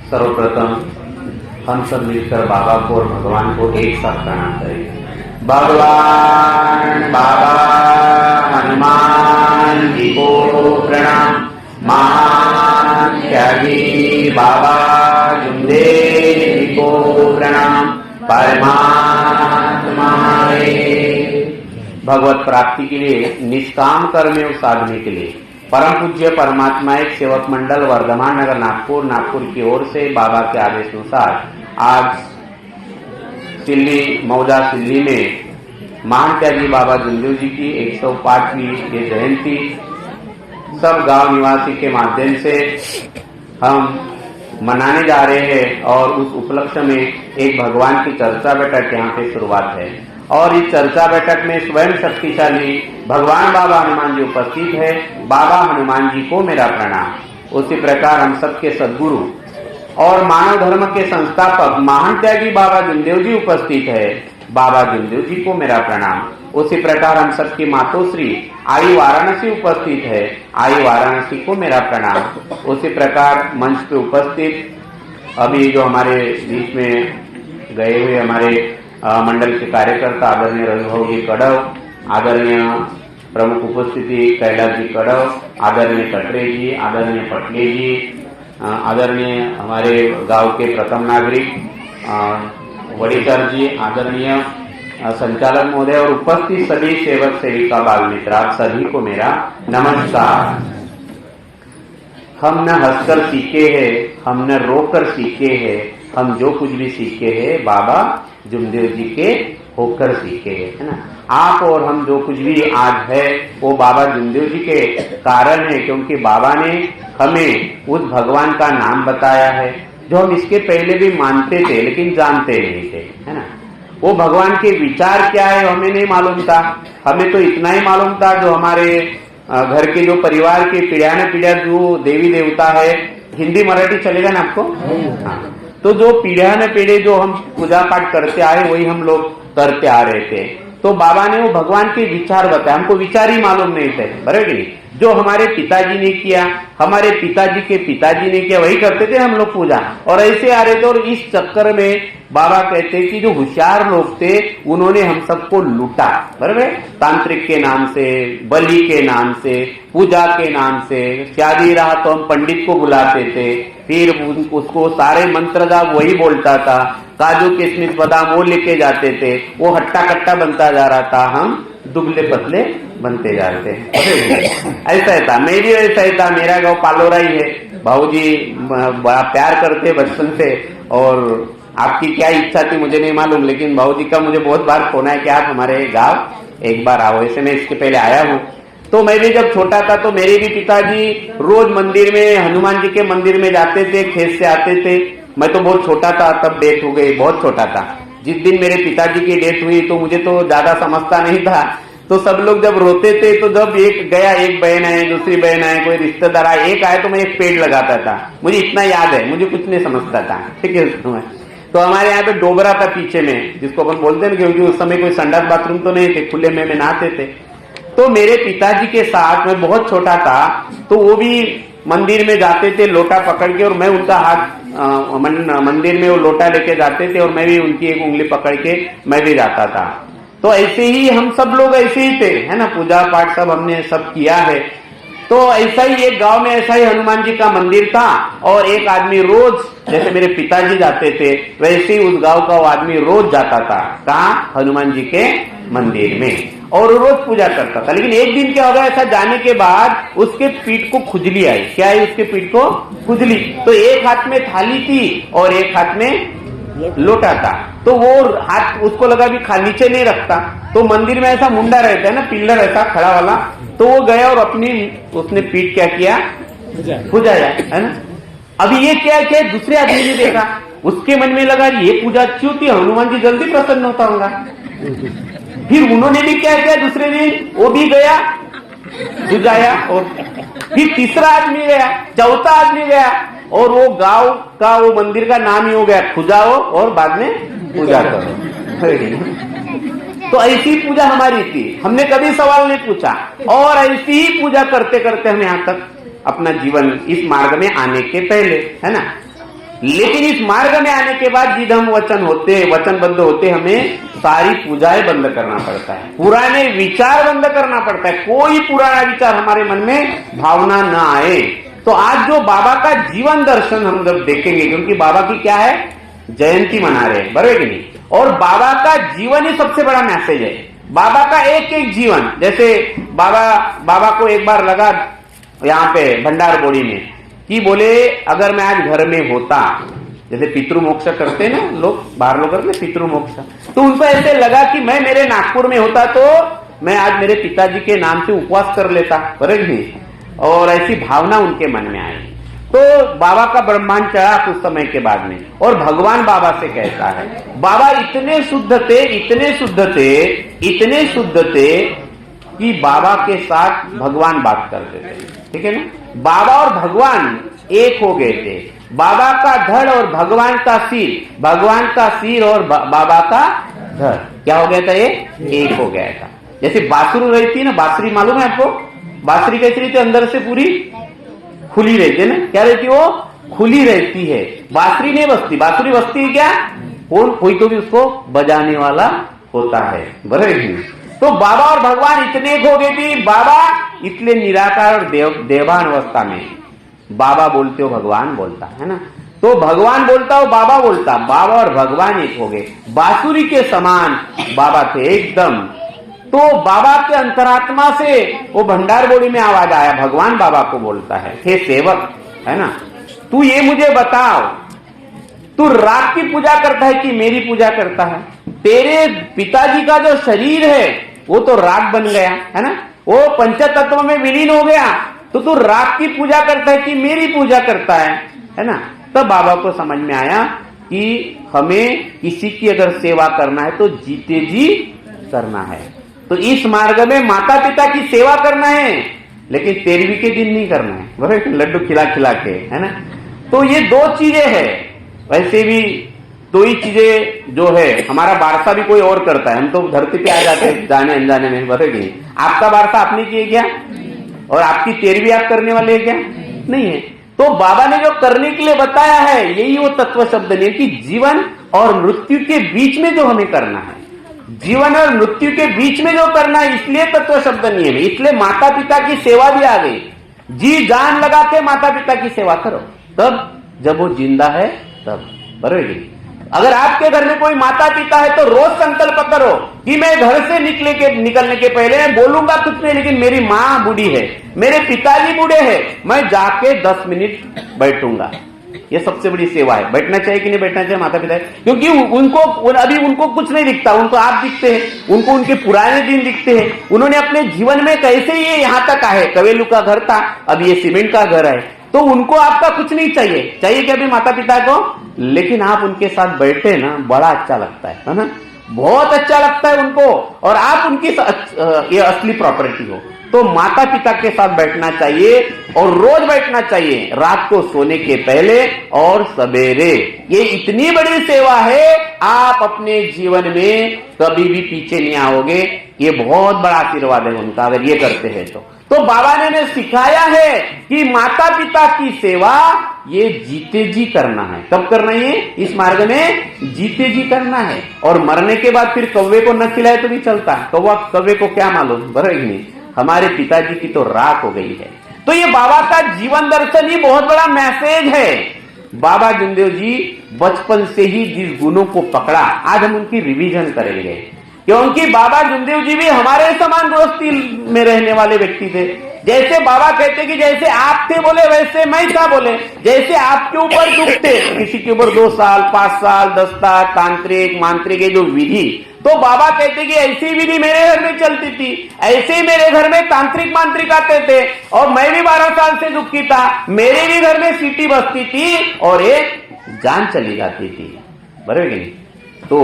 सर्वप्रथम हम सब मिलकर बाबा को और भगवान को एक साथ प्रणाम करें। भगवान बाबा हनुमान जी को प्रणाम। महान त्यागी बाबा जुमदेव जी को प्रणाम। परमात्मा भगवत प्राप्ति के लिए निष्काम कर्मयोग साधने के लिए परम पूज्य परमात्मा एक सेवक मंडल वर्धमान नगर नागपुर की ओर से बाबा के आदेश अनुसार आज मौजा सिल्ली में महान त्यागी बाबा जुमदेव जी की 105वीं ये जयंती सब गांव निवासी के माध्यम से हम मनाने जा रहे हैं और उस उपलक्ष्य में एक भगवान की चर्चा बैठक यहाँ पे शुरुआत है और इस चर्चा बैठक में स्वयं शक्तिशाली भगवान बाबा हनुमान जी उपस्थित है। बाबा हनुमान जी को मेरा प्रणाम। उसी प्रकार हम सबके सद्गुरु और मानव धर्म के संस्थापक महान त्यागी बाबा जुमदेव जी उपस्थित है। बाबा जुमदेव जी को मेरा प्रणाम। उसी प्रकार हम सबकी मातोश्री आई वाराणसी उपस्थित है। आई वाराणसी को मेरा प्रणाम। उसी प्रकार मंच पे उपस्थित अभी जो हमारे बीच में गए हुए हमारे मंडल के कार्यकर्ता आदरणीय रघुभाऊ जी कड़व, आदरणीय प्रमुख उपस्थिति कैलाश जी कड़व, आदरणीय कटरे जी, आदरणीय पटले जी, आदरणीय हमारे गांव के प्रथम नागरिक वड़ीकर जी, आदरणीय संचालक महोदय और उपस्थित सभी सेवक सेविका बाल मित्र, आप सभी को मेरा नमस्कार। हम न हंसकर सीखे हैं, हम न रोकर सीखे हैं, हम जो कुछ भी सीखे हैं बाबा जुमदेव जी के होकर सीखे हैं, है ना। आप और हम जो कुछ भी आज है वो बाबा जुमदेव जी के कारण है, क्योंकि बाबा ने हमें उस भगवान का नाम बताया है जो हम इसके पहले भी मानते थे लेकिन जानते नहीं थे, है ना। वो भगवान के विचार क्या है हमें नहीं मालूम था। हमें तो इतना ही मालूम था जो हमारे घर के जो परिवार के पीढ़िया न पीढ़िया जो देवी देवता है, हिंदी मराठी चलेगा ना आपको? हाँ। तो जो पीढ़िया न पीढ़ी जो हम पूजा पाठ करते आए वही हम लोग करते आ रहे थे। तो बाबा ने वो भगवान के विचार बताए, हमको विचार ही मालूम नहीं थे, बराबर नहीं। जो हमारे पिताजी ने किया, हमारे पिताजी के पिताजी ने किया, वही करते थे हम लोग पूजा और ऐसे आ रहे थे। और इस चक्कर में बाबा कहते कि जो होशियार लोग थे उन्होंने हम सबको लूटा, बराबर। तांत्रिक के नाम से, बलि के नाम से, पूजा के नाम से, शादी रहा तो हम पंडित को बुलाते थे, फिर उसको सारे मंत्र जाप वही बोलता था, काजू किशमिश बादाम वो लेके जाते थे, वो हट्टा कट्टा बनता जा रहा था, हम दुबले पतले बनते जा रहे थे। ऐसा ही था, मैं भी ऐसा ही था। मेरा गांव पालोरा ही है। भाऊजी बड़ा प्यार करते बचपन से और आपकी क्या इच्छा थी मुझे नहीं मालूम, लेकिन भाऊजी का मुझे बहुत बार फोन है कि आप हमारे गांव एक बार आओ। ऐसे मैं इसके पहले आया हूँ। तो मैं भी जब छोटा था तो मेरे भी पिताजी रोज मंदिर में, हनुमान जी के मंदिर में जाते थे, खेत से आते थे। मैं तो बहुत छोटा था तब डेथ हो गई, बहुत छोटा था। जिस दिन मेरे पिताजी की डेथ हुई तो मुझे तो ज्यादा समझता नहीं था। तो सब लोग जब रोते थे तो जब एक गया, एक बहन आए, दूसरी बहन आए, कोई रिश्तेदार आए, एक आए तो मैं एक पेड़ लगाता था। मुझे इतना याद है, मुझे कुछ नहीं समझता था, ठीक है। तो हमारे यहाँ पे डोबरा था पीछे में, जिसको अपन बोलते हैं, क्योंकि उस समय कोई संडास बाथरूम तो नहीं थे, खुले में नहाते थे। तो मेरे पिताजी के साथ, मैं बहुत छोटा था तो वो भी मंदिर में जाते थे लोटा पकड़ के, और मैं उनका हाथ मंदिर में वो लोटा लेके जाते थे और मैं भी उनकी एक उंगली पकड़ के मैं भी जाता था। तो ऐसे ही हम सब लोग ऐसे ही थे, है ना। पूजा पाठ सब हमने सब किया है। तो ऐसा ही एक गांव में ऐसा ही हनुमान जी का मंदिर था और एक आदमी रोज, जैसे मेरे पिताजी जाते थे वैसे ही उस गांव का वो आदमी रोज जाता था, कहाँ? हनुमान जी के मंदिर में, और रोज पूजा करता था। लेकिन एक दिन क्या होगा, ऐसा जाने के बाद उसके पीठ को खुजली आई। क्या है उसके पीठ को? खुजली। तो एक हाथ में थाली थी और एक हाथ में लोटा था। तो वो हाथ उसको लगा भी नीचे नहीं रखता, तो मंदिर में ऐसा मुंडा रहता है ना, पिल्लर ऐसा खड़ा वाला, तो वो गया और अपनी उसने पीठ क्या किया? खुजाया, है ना। अभी ये क्या क्या दूसरे आदमी ने देखा, उसके मन में लगा ये पूजा अच्छी होती है, हनुमान जी जल्दी प्रसन्न होता होगा। फिर उन्होंने भी क्या किया, दूसरे दिन वो भी गया, खुजाया, और फिर तीसरा आदमी गया, चौथा आदमी गया, और वो गांव का वो मंदिर का नाम ही हो गया खुजाओ और बाद में पूजा करो। तो ऐसी पूजा हमारी थी, हमने कभी सवाल नहीं पूछा और ऐसी ही पूजा करते करते हम यहाँ तक अपना जीवन इस मार्ग में आने के पहले, है ना। लेकिन इस मार्ग में आने के बाद जिद हम वचनबद्ध होते, हमें सारी पूजाएं बंद करना पड़ता है, पुराने विचार बंद करना पड़ता है, कोई पुराना विचार हमारे मन में भावना न आए। तो आज जो बाबा का जीवन दर्शन हम जब देखेंगे, क्योंकि बाबा की क्या है, जयंती मना रहे हैं, बराबर कि नहीं, और बाबा का जीवन ही सबसे बड़ा मैसेज है। बाबा का एक एक जीवन, जैसे बाबा को एक बार लगा यहाँ पे भंडार बोड़ी में कि बोले अगर मैं आज घर में होता, जैसे पितृमोक्ष करते हैं ना लोग, बाहर लोग करते पितृमोक्ष, तो उनको ऐसे लगा कि मैं मेरे नागपुर में होता तो मैं आज मेरे पिताजी के नाम से उपवास कर लेता, बराबर नहीं, और ऐसी भावना उनके मन में आई। तो बाबा का ब्रह्मांड चढ़ा कुछ समय के बाद में, और भगवान बाबा से कहता है, बाबा इतने शुद्ध थे कि बाबा के साथ भगवान बात करते थे, ठीक है ना, बाबा और भगवान एक हो गए थे, बाबा का धड़ और भगवान का सिर और बाबा का धड़ क्या हो गया था, ये एक हो गया था। जैसे बांसुरी रहती है ना, बांसुरी मालूम है आपको, बांसुरी कैसी रहती है, अंदर से पूरी खुली रहती है ना, क्या रहती है, वो खुली रहती है, बांसुरी नहीं बजती, बांसुरी बजती है क्या, कोई तो भी उसको बजाने वाला होता है, बराबर। तो बाबा और भगवान इतने एक हो गए थे, बाबा इतने निराकार और देवान अवस्था में, बाबा बोलते हो भगवान बोलता है ना, तो भगवान बोलता हो बाबा बोलता, बाबा और भगवान एक हो गए, बांसुरी के समान बाबा थे एकदम। तो बाबा के अंतरात्मा से वो भंडार बोड़ी में आवाज आया, भगवान बाबा को बोलता है, हे सेवक, है ना, तू ये मुझे बताओ, तू राग की पूजा करता है कि मेरी पूजा करता है? तेरे पिताजी का जो शरीर है वो तो राग बन गया है ना, वो पंचतत्व में विलीन हो गया, तो तू राग की पूजा करता है कि मेरी पूजा करता है ना। तब बाबा को समझ में आया कि हमें किसी की अगर सेवा करना है तो जीते जी करना है। तो इस मार्ग में माता पिता की सेवा करना है, लेकिन 13वीं के दिन नहीं करना है, बराबर, लड्डू खिला खिला के, है ना। तो ये दो चीजें है, वैसे भी दो ही चीजें जो है, हमारा वारसा भी कोई और करता है, हम तो धरती पे आ जाते हैं जाने अनजाने में, बराबर। आपका वारसा आपने किए क्या, और आपकी 13वीं आप करने वाले है क्या, नहीं है। तो बाबा ने जो करने के लिए बताया है, यही वो तत्व शब्द ने कि जीवन और मृत्यु के बीच में जो हमें करना है, जीवन और मृत्यु के बीच में जो करना है, इसलिए तत्व शब्द नियम है। इसलिए माता पिता की सेवा भी आ गई, जी जान लगा के माता पिता की सेवा करो, तब जब वो जिंदा है तब, बराबर। अगर आपके घर में कोई माता पिता है तो रोज संकल्प करो कि मैं घर से निकलने के पहले मैं बोलूंगा कुछ नहीं, लेकिन मेरी माँ बूढ़ी है, मेरे पिताजी बूढ़े हैं, मैं जाके 10 मिनट बैठूंगा। ये सबसे बड़ी सेवा है। बैठना चाहिए कि नहीं बैठना चाहिए माता पिता, क्योंकि अभी उनको कुछ नहीं दिखता, उनको आप दिखते हैं, उनको उनके पुराने दिन दिखते हैं, उन्होंने अपने जीवन में कैसे ये यहाँ तक आए, कवेलू का घर था, अब ये सीमेंट का घर है, तो उनको आपका कुछ नहीं चाहिए क्या अभी माता पिता को, लेकिन आप उनके साथ बैठे ना, बड़ा अच्छा लगता है ना, बहुत अच्छा लगता है उनको, और आप उनकी ये असली प्रॉपर्टी हो। तो माता पिता के साथ बैठना चाहिए, और रोज बैठना चाहिए, रात को सोने के पहले और सवेरे। ये इतनी बड़ी सेवा है, आप अपने जीवन में कभी भी पीछे नहीं आओगे। ये बहुत बड़ा आशीर्वाद है उनका, अगर ये करते हैं तो बाबा ने हमें सिखाया है कि माता पिता की सेवा ये जीते जी करना है। कब करना है? इस मार्ग में जीते जी करना है। और मरने के बाद फिर कौवे को न खिलाए तो भी चलता, कौवे को क्या मालूम, बराबर नहीं। हमारे पिताजी की तो राख हो गई है। तो ये बाबा का जीवन दर्शन ही बहुत बड़ा मैसेज है। बाबा जमदेव जी बचपन से ही जिस गुणों को पकड़ा, आज हम उनकी रिवीजन करेंगे, क्योंकि बाबा जमदेव जी भी हमारे समान गृहस्थी में रहने वाले व्यक्ति थे। जैसे बाबा कहते कि जैसे आप थे बोले वैसे मैं था बोले, जैसे आपके ऊपर दुख थे, किसी के ऊपर 2 साल 5 साल 10 साल तांत्रिक मांत्रिक जो विधि, तो बाबा कहते कि ऐसी विधि मेरे घर में चलती थी, ऐसे ही मेरे घर में तांत्रिक मांत्रिक आते थे, और मैं भी 12 साल से दुखी था, मेरे भी घर में सीटी बजती थी और एक जान चली जाती थी, बराबर नहीं। तो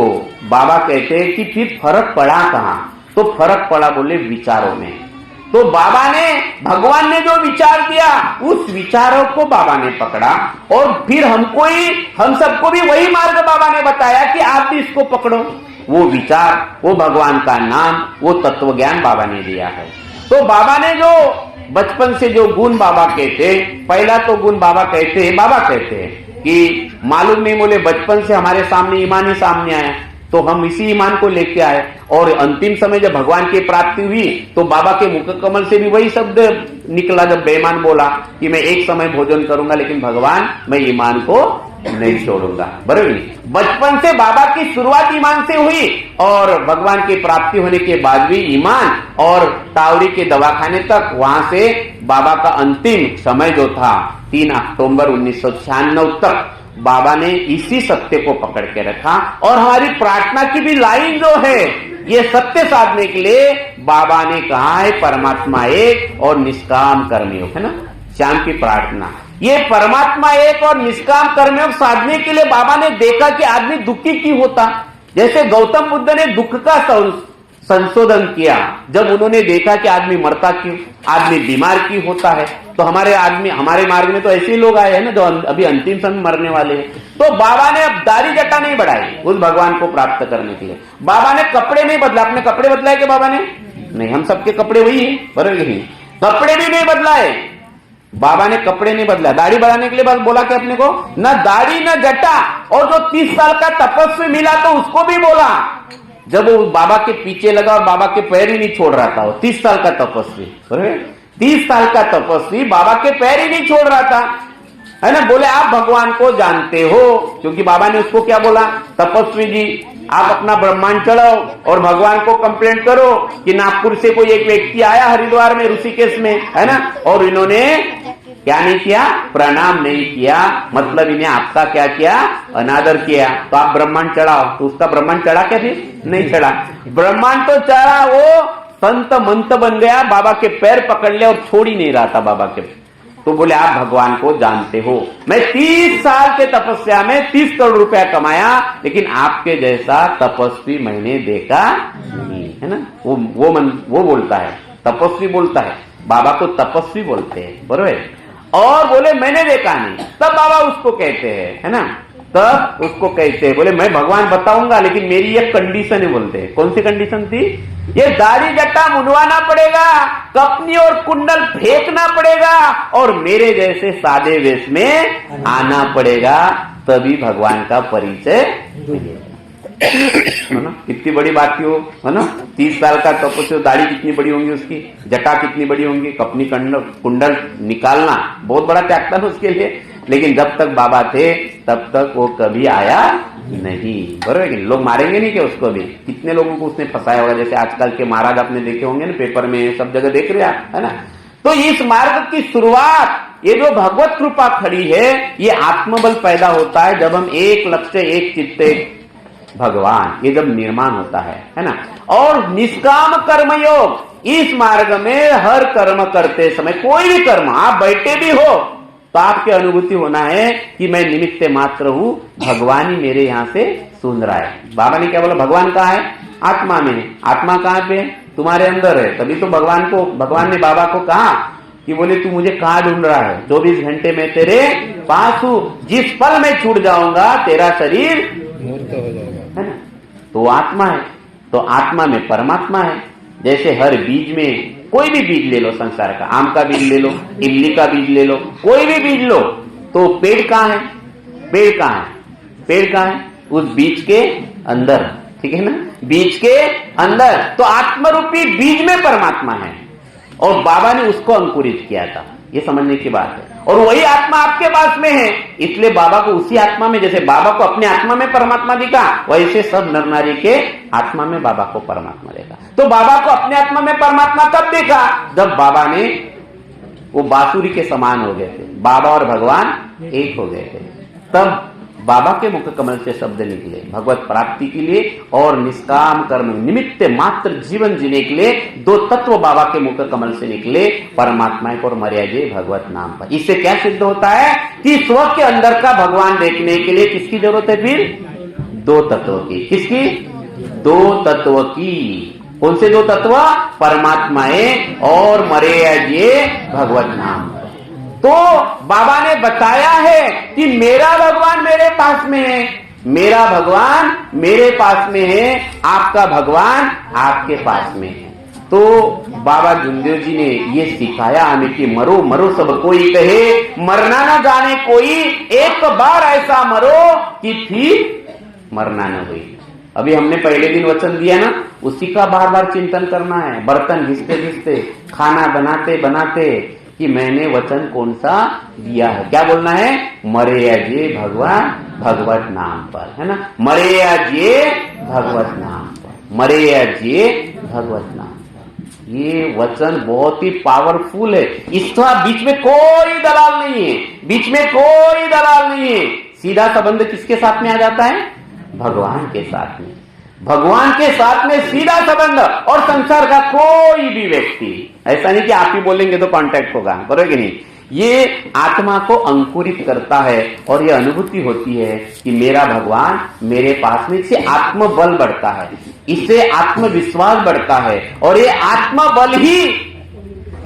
बाबा कहते हैं कि फिर फर्क पड़ा कहां? तो फर्क पड़ा बोले विचारों में। तो बाबा ने, भगवान ने जो विचार दिया उस विचारों को बाबा ने पकड़ा, और फिर हम सबको भी वही मार्ग बाबा ने बताया कि आप भी इसको पकड़ो। वो विचार, वो भगवान का नाम, वो तत्व ज्ञान बाबा ने दिया है। तो बाबा ने जो बचपन से जो गुण बाबा कहते, पहला तो गुण बाबा कहते हैं कि मालूम नहीं, बोले बचपन से हमारे सामने ईमान ही सामने आया, तो हम इसी ईमान को लेके आए, और अंतिम समय जब भगवान की प्राप्ति हुई तो बाबा के मुख कमल से भी वही शब्द निकला, जब बेईमान बोला कि मैं एक समय भोजन करूंगा लेकिन भगवान मैं ईमान को नहीं छोड़ूंगा। बराबर, बचपन से बाबा की शुरुआत ईमान से हुई और भगवान की प्राप्ति होने के बाद भी ईमान, और टावरी के दवाखाने तक, वहां से बाबा का अंतिम समय जो था 3 अक्टूबर 1996 तक बाबा ने इसी सत्य को पकड़ के रखा। और हमारी प्रार्थना की भी लाइन जो है, ये सत्य साधने के लिए बाबा ने कहा है परमात्मा एक और निष्काम कर्मयोग, है ना, शाम की प्रार्थना। ये परमात्मा एक और निष्काम कर्मयोग साधने के लिए बाबा ने देखा कि आदमी दुखी क्यों होता। जैसे गौतम बुद्ध ने दुख का संशोधन किया, जब उन्होंने देखा कि आदमी मरता क्यों, आदमी बीमार क्यों होता है, तो हमारे मार्ग में तो ऐसे लोग आए हैं ना जो अभी अंतिम समय मरने वाले हैं। तो बाबा ने अब दाढ़ी जटा नहीं बढ़ाई उस भगवान को प्राप्त करने के लिए। बाबा ने कपड़े नहीं बदला, अपने कपड़े बदलाए कि बाबा ने नहीं, हम सबके कपड़े वही है, बराबर नहीं, कपड़े भी नहीं बदलाए, बाबा ने कपड़े नहीं बदला। दाढ़ी बढ़ाने के लिए बस बोला कि अपने को न दाढ़ी न जटा, और जो 30 साल का तपस्वी मिला तो उसको भी बोला, जब वो बाबा के पीछे लगा और बाबा के पैर ही नहीं छोड़ रहा था, वो 30 साल का तपस्वी, 30 साल का तपस्वी बाबा के पैर ही नहीं छोड़ रहा था, है ना। बोले आप भगवान को जानते हो, क्योंकि बाबा ने उसको क्या बोला, तपस्वी जी आप अपना ब्रह्मांड चढ़ाओ और भगवान को कंप्लेंट करो कि नागपुर से कोई एक व्यक्ति आया हरिद्वार में, ऋषिकेश में, है ना, और इन्होंने क्या नहीं किया, प्रणाम नहीं किया, मतलब इन्हें आपका क्या किया, अनादर किया, तो आप ब्रह्मांड चढ़ाओ। तो उसका ब्रह्मांड चढ़ा क्या, फिर नहीं चढ़ा, ब्रह्मांड तो चढ़ा, वो संत मंत बन गया, बाबा के पैर पकड़ लिया और छोड़ ही नहीं रहा था बाबा के। तो बोले आप भगवान को जानते हो, मैं 30 साल के तपस्या में 30 करोड़ रुपया कमाया, लेकिन आपके जैसा तपस्वी मैंने देखा नहीं, है ना। वो बोलता है, तपस्वी बोलता है, बाबा को तपस्वी बोलते हैं, बरोबर। और बोले मैंने देखा नहीं, तब बाबा उसको कहते हैं, है ना, तब उसको कहते हैं, बोले मैं भगवान बताऊंगा लेकिन मेरी एक कंडीशन है, बोलते हैं। कौन सी कंडीशन थी, ये दाढ़ी जट्टा मुंडवाना पड़ेगा, कपनी और कुंडल फेंकना पड़ेगा, और मेरे जैसे सादे वेश में आना पड़ेगा, तभी भगवान का परिचय मिलेगा, है ना। कितनी बड़ी बात की हो, है ना, 30 साल का तपस्या, दाढ़ी कितनी बड़ी होंगी उसकी, जटा कितनी बड़ी होंगी, कपनी कुंडल निकालना बहुत बड़ा त्याग था उसके लिए, लेकिन जब तक बाबा थे तब तक वो कभी आया नहीं, बराबर। लोग मारेंगे नहीं क्या उसको भी, कितने लोगों को उसने फंसाया होगा, जैसे आजकल के महाराज आपने देखे होंगे ना, पेपर में सब जगह देख रहे हैं, है ना। तो इस मार्ग की शुरुआत, ये जो भगवत कृपा खड़ी है, ये आत्मबल पैदा होता है जब हम एक लक्ष्य, एक चित्त, भगवान, ये जब निर्माण होता है ना। और निष्काम कर्मयोग, इस मार्ग में हर कर्म करते समय, कोई भी कर्म, आप बैठे भी हो तो आपकी अनुभूति होना है कि मैं निमित्त मात्र हूं, भगवान ही मेरे यहां से सुन रहा है। बाबा ने क्या बोला, भगवान कहाँ है, आत्मा में है। आत्मा कहाँ पे, तुम्हारे अंदर है, तभी तो भगवान ने बाबा को कहा कि बोले तू मुझे कहाँ ढूंढ रहा है, 24 घंटे में तेरे पास हूं, जिस पल में छूट जाऊंगा तेरा शरीर मूर्त हो जाएगा, है ना। तो आत्मा है, तो आत्मा में परमात्मा है। जैसे हर बीज में, कोई भी बीज ले लो संसार का, आम का बीज ले लो, इमली का बीज ले लो, कोई भी बीज लो, तो पेड़ कहाँ है, पेड़ कहाँ है, पेड़ कहाँ है, उस बीज के अंदर, ठीक है ना, बीज के अंदर। तो आत्मरूपी बीज में परमात्मा है, और बाबा ने उसको अंकुरित किया था, ये समझने की बात है। और वही आत्मा आपके पास में है, इसलिए बाबा को उसी आत्मा में, जैसे बाबा को अपने आत्मा में परमात्मा दिखा, वैसे सब नर नारी के आत्मा में बाबा को परमात्मा देखा। तो बाबा को अपने आत्मा में परमात्मा तब देखा जब बाबा ने, वो बांसुरी के समान हो गए थे, बाबा और भगवान एक हो गए थे, तब बाबा के मुख कमल से शब्द निकले भगवत प्राप्ति के लिए और निष्काम कर्म, निमित्त मात्र जीवन जीने के लिए। 2 तत्व बाबा के मुख कमल से निकले, परमात्मा और मर्यादे भगवत नाम पर। इससे क्या सिद्ध होता है कि स्व के अंदर का भगवान देखने के लिए किसकी जरूरत है, फिर 2 तत्व की। किसकी, 2 तत्व की। कौन से 2 तत्व, परमात्माए और मर्यादे भगवत नाम। तो बाबा ने बताया है कि मेरा भगवान मेरे पास में है, मेरा भगवान मेरे पास में है, आपका भगवान आपके पास में है। तो बाबा जुमदेव जी ने ये सिखाया हमें कि मरो मरो सब कोई कहे, मरना ना जाने कोई, एक बार ऐसा मरो कि फिर मरना न हुई। अभी हमने पहले दिन वचन दिया ना, उसी का बार बार चिंतन करना है। बर्तन घिसते घिसते, खाना बनाते बनाते, कि मैंने वचन कौन सा दिया है। क्या बोलना है? मरे अजे भगवान भगवत नाम पर, है ना। मरे अजे भगवत नाम पर, मरे अजे भगवत नाम पर। ये वचन बहुत ही पावरफुल है। इसका बीच में कोई दलाल नहीं है, बीच में कोई दलाल नहीं है। सीधा संबंध किसके साथ में आ जाता है? भगवान के साथ में। भगवान के साथ में सीधा संबंध। और संसार का कोई भी व्यक्ति, ऐसा नहीं कि आप ही बोलेंगे तो कांटेक्ट होगा, बरोबर कि नहीं। ये आत्मा को अंकुरित करता है और ये अनुभूति होती है कि मेरा भगवान मेरे पास में। इससे आत्मबल बढ़ता है, इससे आत्मविश्वास बढ़ता है, और ये आत्मबल ही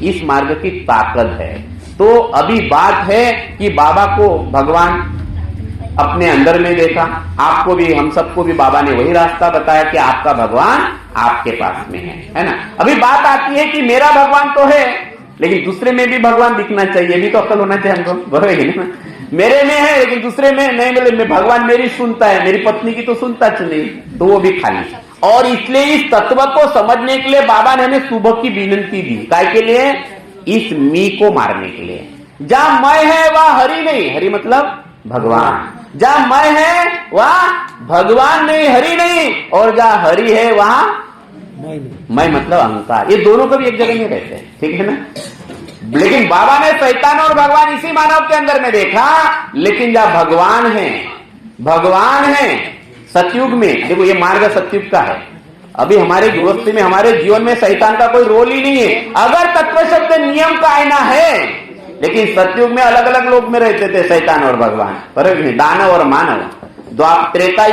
इस मार्ग की ताकत है। तो अभी बात है कि बाबा को भगवान अपने अंदर में देखा, आपको भी, हम सबको भी बाबा ने वही रास्ता बताया कि आपका भगवान आपके पास में है ना। अभी बात आती है कि मेरा भगवान तो है, लेकिन दूसरे में भी भगवान दिखना चाहिए, भी तो अक्ल होना चाहिए हमको, बरोबर है ना। मेरे में है लेकिन दूसरे में नहीं मिले। भगवान मेरी सुनता है, मेरी पत्नी की तो सुनता नहीं, तो वो भी खाली। और इसलिए इस तत्व को समझने के लिए बाबा ने हमें सुबह की विनंती दी। काय के लिए? इस मी को मारने के लिए। जहां मैं है वहां हरि नहीं, हरि मतलब भगवान। जहां मैं है वहां भगवान नहीं, हरि नहीं, और जहां हरि है वहां मैं मतलब अहंकार। ये दोनों कभी एक जगह नहीं रहते, ठीक है ना। लेकिन बाबा ने शैतान और भगवान इसी मानव के अंदर में देखा। लेकिन जहां भगवान है, भगवान है सतयुग में, देखो ये मार्ग सतयुग का है। अभी हमारे गृहस्थी में, हमारे जीवन में शैतान का कोई रोल ही नहीं है। अगर तत्व शब्द नियम का आईना है, लेकिन सतयुग में अलग अलग लोग में रहते थे शैतान और भगवान, बराबर नहीं, दानव और मानव। त्रेता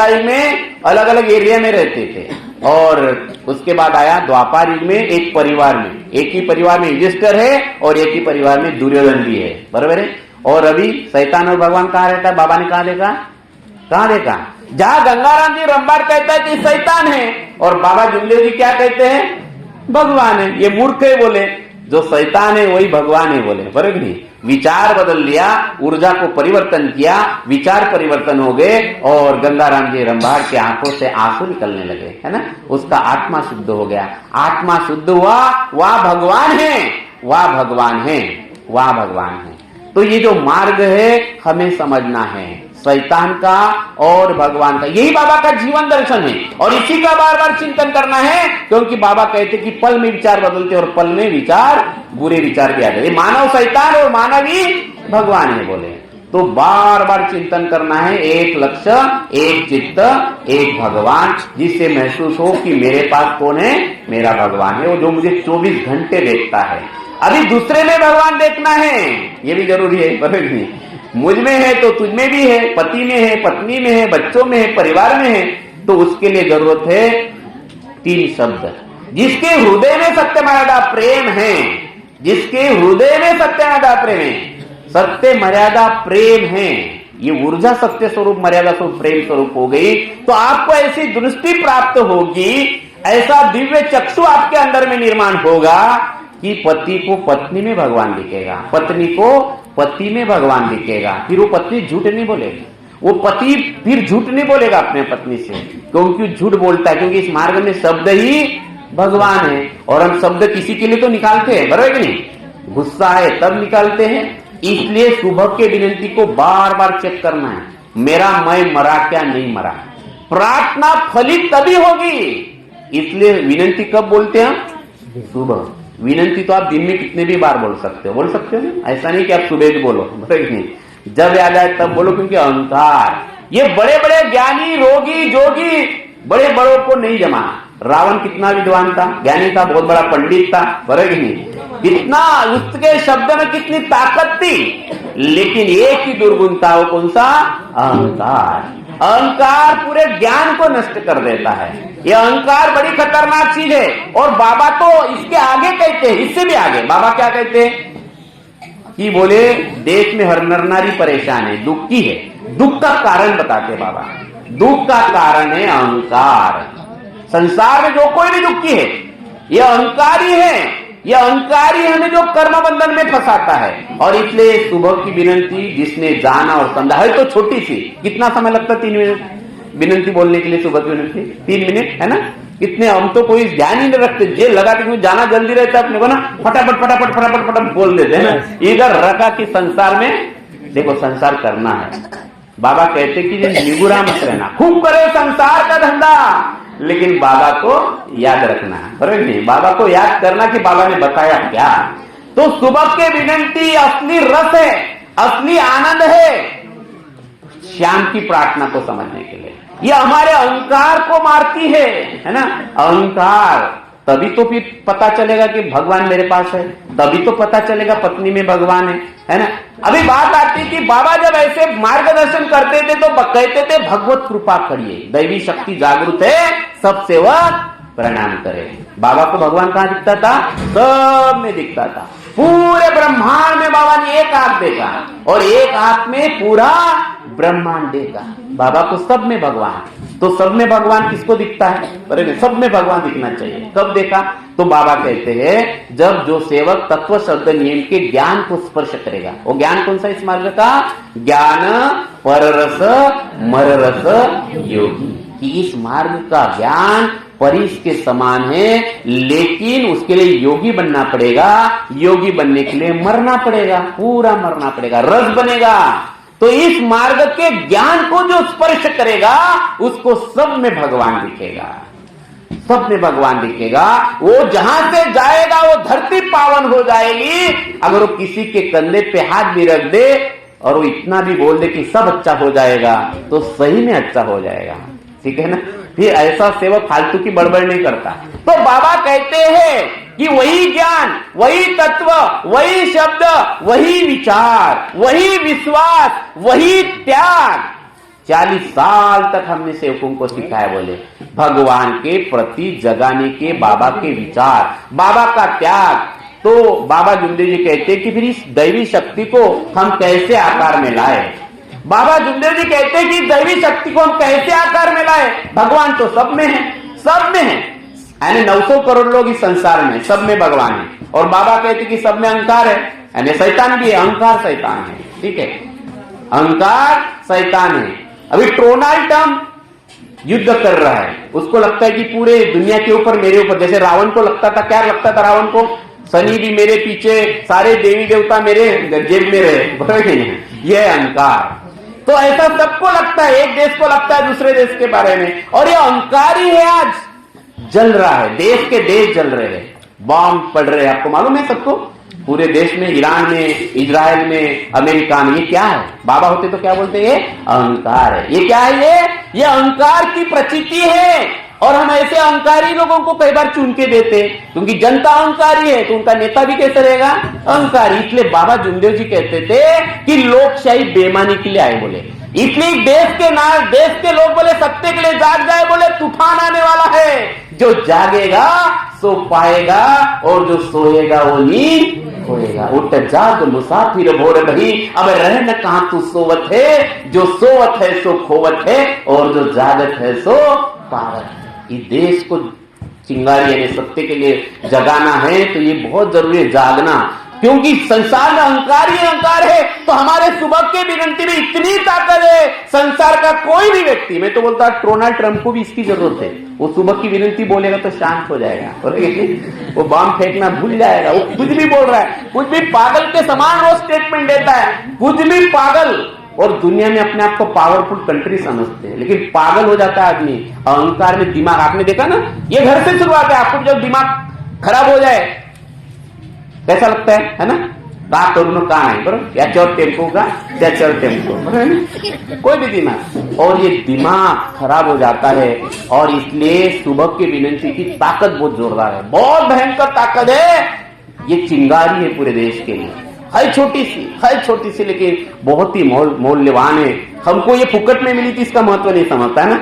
युग में अलग अलग एरिया में रहते थे। और उसके बाद आया द्वापर युग में, एक परिवार में, एक ही परिवार में युधिष्ठिर है और एक ही परिवार में दुर्योधन भी है, बराबर है। और अभी शैतान और भगवान कहाँ रहता है? बाबा ने कहा देखा, कहाँ देखा? जहां गंगाराम जी रंबार कहता है कि शैतान है, और बाबा जुमदेव जी क्या कहते हैं? भगवान है। ये मूर्ख है बोले, जो शैतान है वही भगवान है बोले, बराबर नहीं। विचार बदल लिया, ऊर्जा को परिवर्तन किया, विचार परिवर्तन हो गए, और गंगाराम जी रंभार की आंखों से आंसू निकलने लगे, है ना। उसका आत्मा शुद्ध हो गया। आत्मा शुद्ध हुआ, वह भगवान है, वह भगवान है, वह भगवान है। तो ये जो मार्ग है हमें समझना है, शैतान का और भगवान का। यही बाबा का जीवन दर्शन है, और इसी का बार बार चिंतन करना है। क्योंकि बाबा कहते कि पल में विचार बदलते, और पल में विचार, बुरे विचार भी आ जाते। मानव शैतान और मानव ही भगवान है बोले। तो बार बार चिंतन करना है, एक लक्ष्य, एक चित्त, एक भगवान, जिससे महसूस हो कि मेरे पास कौन है? मेरा भगवान है, वो जो मुझे 24 घंटे देखता है। अभी दूसरे में भगवान देखना है, ये भी जरूरी है, बराबर नहीं। मुझ में है तो तुझ में भी है, पति में है, पत्नी में है, बच्चों में है, परिवार में है। तो उसके लिए जरूरत है 3 शब्द। जिसके हृदय में सत्य मर्यादा प्रेम है, जिसके हृदय में सत्य मर्यादा प्रेम है, सत्य मर्यादा प्रेम है, ये ऊर्जा सत्य स्वरूप मर्यादा स्वरूप प्रेम स्वरूप हो गई, तो आपको ऐसी दृष्टि प्राप्त होगी, ऐसा दिव्य चक्षु आपके अंदर में निर्माण होगा कि पति को पत्नी में भगवान दिखेगा, पत्नी को पति में भगवान दिखेगा। फिर वो पत्नी झूठ नहीं बोलेगी, वो पति फिर झूठ नहीं बोलेगा अपने पत्नी से। क्योंकि झूठ बोलता है, क्योंकि इस मार्ग में शब्द ही भगवान है। और हम शब्द किसी के लिए तो निकालते हैं, बराबर कि नहीं। गुस्सा है तब निकालते हैं। इसलिए सुबह के विनंती को बार बार चेक करना है, मेरा मैं मरा क्या नहीं मरा। प्रार्थना फलित तभी होगी। इसलिए विनंती कब बोलते हैं? सुबह। विनंती तो आप दिन में कितने भी बार बोल सकते हो, बोल सकते हो ना। ऐसा नहीं कि आप सुबह भी बोलो, नहीं, जब याद आए तब बोलो। क्योंकि अहंकार, ये बड़े बड़े ज्ञानी, रोगी, जोगी, बड़े बड़ों को नहीं जमा। रावण कितना विद्वान था, ज्ञानी था, बहुत बड़ा पंडित था, बराबर नहीं। कितना उसके शब्द में कितनी ताकत थी, लेकिन एक ही दुर्गुण था, वो कौन सा? अहंकार। अहंकार पूरे ज्ञान को नष्ट कर देता है। यह अहंकार बड़ी खतरनाक चीज है। और बाबा तो इसके आगे कहते हैं, इससे भी आगे। बाबा क्या कहते हैं कि बोले देश में हर नर नारी परेशान है, दुखी है। दुख का कारण बताते बाबा। दुख का कारण है अहंकार। संसार में जो कोई भी दुखी है ये अहंकारी है, ये अहंकारी हमें जो कर्म बंधन में फंसाता है। और इसलिए सुबह की विनंती जिसने जाना और समझा है तो छोटी सी, कितना समय लगता है 3 मिनट विनंती बोलने के लिए, सुबह की विनंती 3 मिनट है ना। कितने हम तो कोई ध्यान ही नहीं रखते, जे लगा के जाना जल्दी रहता है अपने को ना, फटाफट फटाफट फटाफट फटाफट बोल देते हैं ना। इधर रखा कि संसार में देखो संसार करना है। बाबा कहते कि निगुरा मत रहना, खूब करे संसार का धंधा, लेकिन बाबा को याद रखना है, बराबर नहीं? बाबा को याद करना कि बाबा ने बताया क्या। तो सुबह के विनंती असली रस है, असली आनंद है श्याम की प्रार्थना को समझने के लिए। ये हमारे अहंकार को मारती है ना। अहंकार तभी तो फिर पता चलेगा कि भगवान मेरे पास है, तभी तो पता चलेगा पत्नी में भगवान है ना। अभी बात आती कि बाबा जब ऐसे मार्गदर्शन करते थे तो कहते थे भगवत कृपा करिए, दैवी शक्ति जागृत है, सब सेवक प्रणाम करे। बाबा को भगवान कहां दिखता था? सब में दिखता था। पूरे ब्रह्मांड में बाबा ने एक आंख देखा और एक आंख में पूरा ब्रह्मांड देखा। बाबा को सब में भगवान, तो सब में भगवान किसको दिखता है? अरे सब में भगवान दिखना चाहिए। कब देखा? तो बाबा कहते हैं जब जो सेवक तत्व शब्द नियम के ज्ञान को स्पर्श करेगा। वो ज्ञान कौन सा इस मार्ग का? ज्ञान पररस मररस योगी, कि इस मार्ग का ज्ञान परिस के समान है, लेकिन उसके लिए योगी बनना पड़ेगा। योगी बनने के लिए मरना पड़ेगा, पूरा मरना पड़ेगा, रस बनेगा। तो इस मार्ग के ज्ञान को जो स्पर्श करेगा उसको सब में भगवान दिखेगा, सब में भगवान दिखेगा। वो जहां से जाएगा वो धरती पावन हो जाएगी। अगर वो किसी के कंधे पे हाथ भी रख दे और वो इतना भी बोल दे कि सब अच्छा हो जाएगा, तो सही में अच्छा हो जाएगा, ठीक है ना। फिर ऐसा सेवक फालतू की बड़बड़ नहीं करता। तो बाबा कहते हैं कि वही ज्ञान, वही तत्व, वही शब्द, वही विचार, वही विश्वास, वही त्याग 40 साल तक हमने सेवकों को सिखाया। बोले भगवान के प्रति जगाने के बाबा के विचार, बाबा का त्याग। तो बाबा जुमदेव जी कहते हैं कि फिर इस दैवी शक्ति को हम कैसे आकार में लाए। बाबा जुमदेव जी कहते हैं कि दैवी शक्ति को हम कैसे आकार में लाए। भगवान तो सब में है, सब में है, यानी 900 करोड़ लोग इस संसार में, सब में भगवान है। और बाबा कहते कि सब में अहंकार है, यानी शैतान भी है, अहंकार शैतान है, ठीक है, अहंकार शैतान है। अभी डोनाल्ड ट्रम्प युद्ध कर रहा है, उसको लगता है कि पूरे दुनिया के ऊपर मेरे ऊपर, जैसे रावण को लगता था, क्या लगता था रावण को? शनि भी मेरे पीछे, सारे देवी देवता मेरे जेब में रहे, बराबर नहीं? यह अहंकार। तो ऐसा सबको लगता है, एक देश को लगता है दूसरे देश के बारे में, और ये अहंकार ही है आज जल रहा है। देश के देश जल रहे हैं, बॉम्ब पड़ रहे हैं, आपको मालूम है सबको, पूरे देश में, ईरान में, इजराइल में, अमेरिका में। ये क्या है? बाबा होते तो क्या बोलते? ये अहंकार है। ये क्या है? ये अहंकार की प्रचिति है। और हम ऐसे अहंकारी लोगों को कई बार चुन के देते, क्योंकि जनता अहंकारी है तो उनका नेता भी कैसे रहेगा? अहंकारी। इसलिए बाबा जुमदेव जी कहते थे कि लोकशाही बेईमानी के लिए आए, बोले इसलिए देश के लोग बोले सत्य के लिए जाग जाए, बोले तूफान आने वाला है। जो जागेगा सो पाएगा और जो सोएगा वो नींद खोएगा। उठ जाग मुसाफिर भोर भई, अब रहन कहां तू सोवत है। जो सोवत है सो खोवत है और जो जागत है सो पावत है। इस देश को चिंगारी यानी सत्य के लिए जगाना है, तो ये बहुत जरूरी है जागना, क्योंकि संसार में अहंकार ही अहंकार है। तो हमारे सुबह के विनंती में इतनी ताकत है, संसार का कोई भी व्यक्ति, मैं तो बोलता डोनाल्ड ट्रम्प को भी इसकी जरूरत है। वो सुबह की विनंती बोलेगा तो शांत हो जाएगा, वो बम फेंकना भूल जाएगा। वो कुछ भी बोल रहा है, कुछ भी पागल के समान वो स्टेटमेंट देता है, कुछ भी पागल। और दुनिया में अपने आप को पावरफुल कंट्री समझते हैं, लेकिन पागल हो जाता है आदमी अहंकार में। दिमाग आपने देखा ना, ये घर से शुरुआत है। आपको जब दिमाग खराब हो जाए कैसा लगता है ना? कहा करूँ कहा नहीं, बराबर, याच्यावर टेम्पो का त्याच्यावर टेम्पो, बराबर, कोई भी दिमाग। और ये दिमाग खराब हो जाता है, और इसलिए सुबह की विनंती की ताकत बहुत जोरदार है, बहुत भयंकर ताकत है। ये चिंगारी है पूरे देश के लिए, है छोटी सी, लेकिन बहुत ही मूल्यवान है। हमको ये फुकट में मिली थी, इसका महत्व नहीं समझता है ना।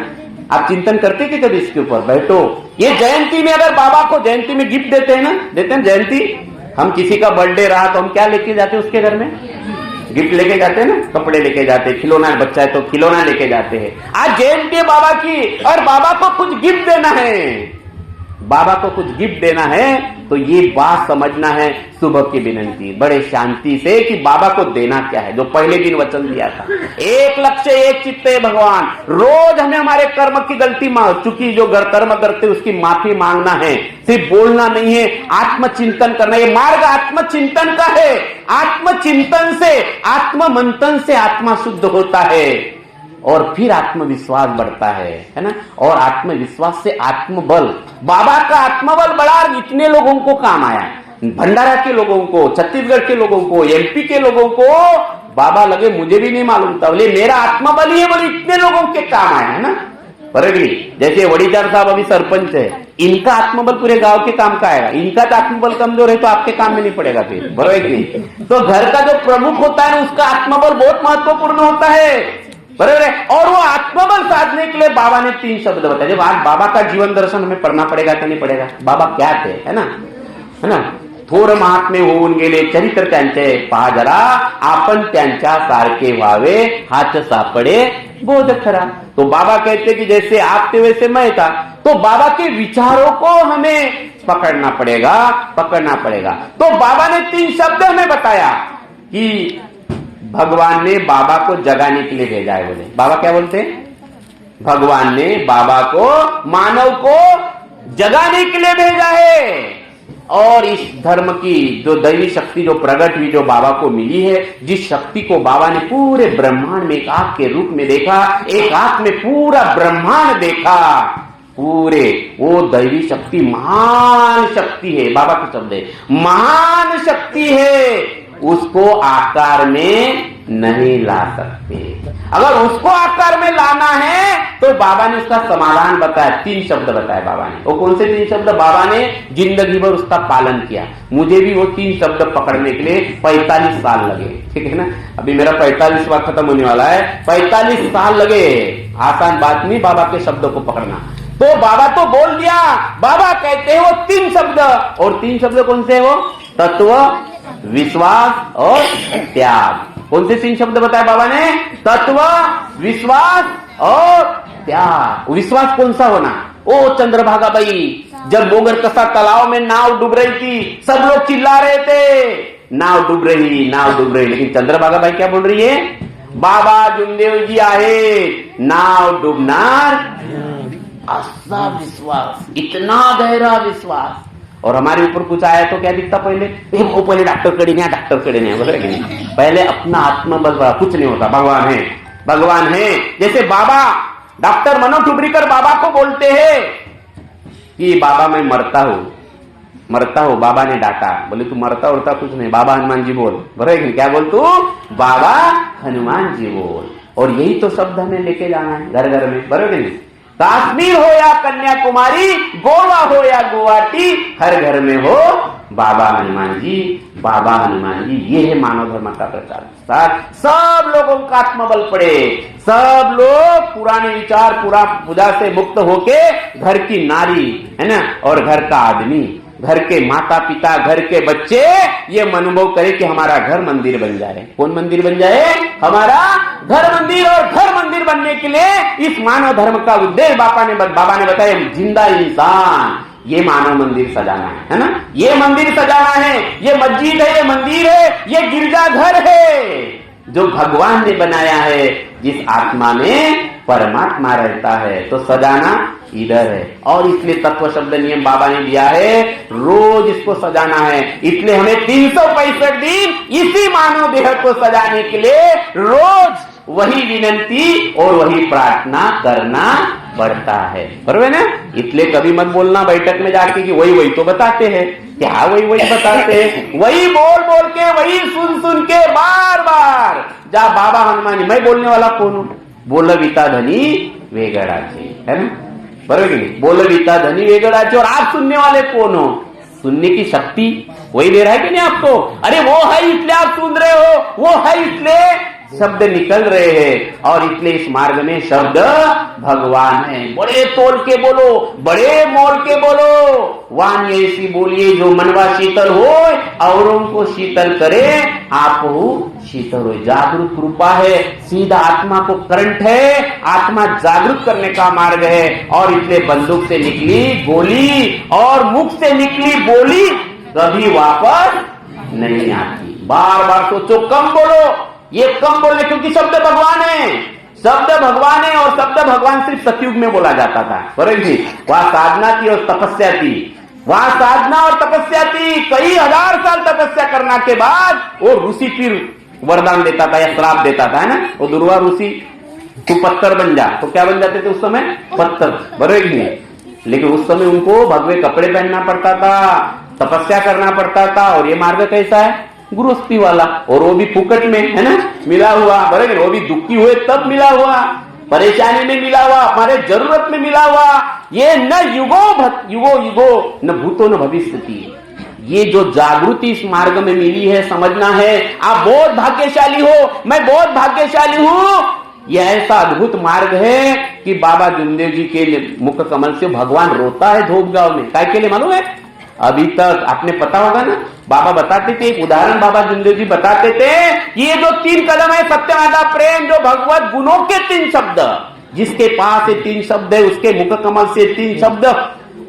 आप चिंतन करते कि कभी इसके ऊपर बैठो। ये जयंती में अगर बाबा को जयंती में गिफ्ट देते हैं ना, देते हैं जयंती, हम किसी का बर्थडे रहा तो हम क्या लेके जाते हैं उसके घर में? गिफ्ट लेके जाते हैं ना, कपड़े लेके जाते हैं, खिलौना बच्चा है तो खिलौना लेके जाते हैं। आज जयंती बाबा की और बाबा को कुछ गिफ्ट देना है, बाबा को कुछ गिफ्ट देना है तो ये बात समझना है सुबह की विनंती बड़े शांति से कि बाबा को देना क्या है, जो पहले दिन वचन दिया था। एक लक्ष्य एक चित्त है भगवान। रोज हमें हमारे कर्म की गलती चूंकि जो कर्म करते उसकी माफी मांगना है, सिर्फ बोलना नहीं है, आत्मचिंतन करना। ये मार्ग आत्मचिंतन का है। आत्मचिंतन से, आत्म मंथन से आत्मा शुद्ध होता है और फिर आत्मविश्वास बढ़ता है ना। और आत्मविश्वास से आत्मबल, बाबा का आत्मबल बढ़ा। इतने लोगों को काम आया, भंडारा के लोगों को, छत्तीसगढ़ के लोगों को, एमपी के लोगों को बाबा लगे, मुझे भी नहीं मालूम था, बोले मेरा आत्मबल ही है, बोले इतने लोगों के काम आया है ना। बराबर। जैसे वड़ीचार साहब अभी सरपंच है, इनका आत्मबल पूरे गांव के काम का आएगा। इनका तो आत्मबल कमजोर है तो आपके काम में नहीं पड़ेगा फिर, बराबर नहीं। तो घर का जो प्रमुख होता है उसका आत्मबल बहुत महत्वपूर्ण होता है, बराबर है। और वो आत्मबल साधने के लिए बाबा ने 3 शब्द बताए। जब आज बाबा का जीवन दर्शन हमें पढ़ना पड़ेगा कि नहीं पड़ेगा, बाबा क्या थे, है ना। थोर महात्मे होऊन गेले, चरित्र त्यांचे पहा जरा, आपण त्यांच्या सारखे व्हावे, हाच सापडे बोध खरा। तो बाबा कहते कि जैसे आप थे वैसे मैं था। तो बाबा के विचारों को हमें पकड़ना पड़ेगा। तो बाबा ने 3 शब्द हमें बताया कि भगवान ने बाबा को जगाने के लिए भेजा है। बोले बाबा क्या बोलते हैं, भगवान ने बाबा को, मानव को जगाने के लिए भेजा है। और इस धर्म की जो दैवी शक्ति जो प्रकट हुई, जो बाबा को मिली है, जिस शक्ति को बाबा ने पूरे ब्रह्मांड में एक आंख के रूप में देखा, एक आंख में पूरा ब्रह्मांड देखा, पूरे वो दैवी शक्ति महान शक्ति है। बाबा के शब्द है महान शक्ति है, उसको आकार में नहीं ला सकते। अगर उसको आकार में लाना है तो बाबा ने उसका समाधान बताया, 3 शब्द बताए बाबा ने। वो कौन से 3 शब्द? बाबा ने जिंदगी भर उसका पालन किया। मुझे भी वो 3 शब्द पकड़ने के लिए 45 साल लगे, ठीक है ना। अभी मेरा 45वां खत्म होने वाला है, 45 साल लगे। आसान बात नहीं बाबा के शब्दों को पकड़ना। तो बाबा तो बोल दिया, बाबा कहते हैं वो 3 शब्द, और 3 शब्द कौन से है वो? तत्व, विश्वास और त्याग। कौन से 3 शब्द बताए बाबा ने? तत्व, विश्वास और त्याग। विश्वास कौन सा होना? ओ चंद्रभागा बाई, जब बोगर कसा तालाब में नाव डूब रही थी, सब लोग चिल्ला रहे थे नाव डूब रही, लेकिन चंद्रभागा बाई क्या बोल रही है? बाबा जुमदेव जी आहे, नाव डूबणार। ऐसा विश्वास, इतना गहरा विश्वास। और हमारे ऊपर कुछ आया तो क्या दिखता पहले? वो पहले डॉक्टर कड़े नहीं, बोल रहे नहीं। पहले अपना आत्मबल, कुछ नहीं होता, भगवान है। जैसे बाबा, डॉक्टर मनोज टुबरीकर बाबा को बोलते हैं कि बाबा मैं मरता हूं। बाबा ने डांटा, बोले तू मरता उड़ता कुछ नहीं, बाबा हनुमान जी बोल। बराबर क्या बोल तू? बाबा हनुमान जी बोल। और यही तो शब्द हमें लेके जाना है घर घर में, बराबर नहीं। काश्मीर हो या कन्याकुमारी, गोवा हो या गुवाहाटी, हर घर में हो बाबा हनुमान जी। ये है मानव धर्म का प्रचार। सब लोगों का आत्मबल पड़े, सब लोग पुराने विचार, पूजा से मुक्त होके घर की नारी, है ना, और घर का आदमी, घर के माता पिता, घर के बच्चे ये अनुभव करे कि हमारा घर मंदिर बन जाए। कौन मंदिर बन जाए? हमारा घर मंदिर। और घर मंदिर बनने के लिए इस मानव धर्म का उद्देश्य बाबा ने बताया, जिंदा इंसान, ये मानव मंदिर सजाना है ना। ये मंदिर सजाना है, ये मस्जिद है, ये मंदिर है, ये गिरजाघर है जो भगवान ने बनाया है, जिस आत्मा में परमात्मा रहता है। तो सजाना इधर है। और इसलिए तत्व शब्द नियम बाबा ने दिया है, रोज इसको सजाना है। इसलिए हमें 365 दिन इसी मानव देह को सजाने के लिए रोज वही विनंती और वही प्रार्थना करना पड़ता है, बराबर ना। इसलिए कभी मत बोलना बैठक में जाके कि वही तो बताते हैं। क्या वही बताते हैं? वही बोल के, वही सुन के बार बार जा बाबा हनुमान जी। मैं बोलने वाला कौन हूं? बोलविता धनी वेगड़ाचे, है ना, बराबर नहीं? बोलविता धनी वेगड़ाचे। और आप सुनने वाले कौन हो? सुनने की शक्ति वही दे रहा है कि नहीं आपको? अरे वो है इसलिए आप सुन रहे हो, वो है इसलिए शब्द निकल रहे हैं और इसलिए इस मार्ग में शब्द भगवान है। बड़े तोल के बोलो, बड़े मोल के बोलो, वाणी ऐसी बोलिए जो मनवा शीतल हो, औरों को शीतल करे, आप शीतल हो। जागरूक कृपा है, सीधा आत्मा को करंट है, आत्मा जागरूक करने का मार्ग है। और इसलिए बंदूक से निकली गोली और मुख से निकली बोली कभी वापस नहीं आती। बार बार सोचो, कम बोलो, ये कम बोलने, क्योंकि शब्द भगवान है, शब्द भगवान है। और शब्द भगवान सिर्फ सतयुग में बोला जाता था, बराबर जी। वहां साधना थी और तपस्या थी, वहां साधना और तपस्या थी। कई हजार साल तपस्या करने के बाद वो ऋषि फिर वरदान देता था या श्राप देता था, है ना। वो दुर्वा ऋषि, तू पत्थर बन जा, तो क्या बन जाते थे उस समय? पत्थर, बराबर जी। लेकिन उस समय उनको भगवे कपड़े पहनना पड़ता था, तपस्या करना पड़ता था। और ये मार्ग कैसा है? गृहस्थी वाला, और वो भी फुकट में, है ना, मिला हुआ, बराबर। वो भी दुखी हुए तब मिला हुआ, परेशानी में मिला हुआ, हमारे जरूरत में मिला हुआ। ये न युगो न भूतो न भविष्यति। ये जो जागृति इस मार्ग में मिली है, समझना है। आप बहुत भाग्यशाली हो, मैं बहुत भाग्यशाली हूं। यह ऐसा अद्भुत मार्ग है कि बाबा जुमदेव जी के मुख कमल से भगवान रोता है धोब गांव में। काय के लिए मालूम है? अभी तक आपने पता होगा ना, बाबा बताते थे, एक उदाहरण बाबा जुमदेव जी बताते थे, ये जो 3 कदम है, सत्यवादा प्रेम, जो भगवत गुणों के 3 शब्द, जिसके पास ये 3 शब्द है, उसके मुख कमल से 3 शब्द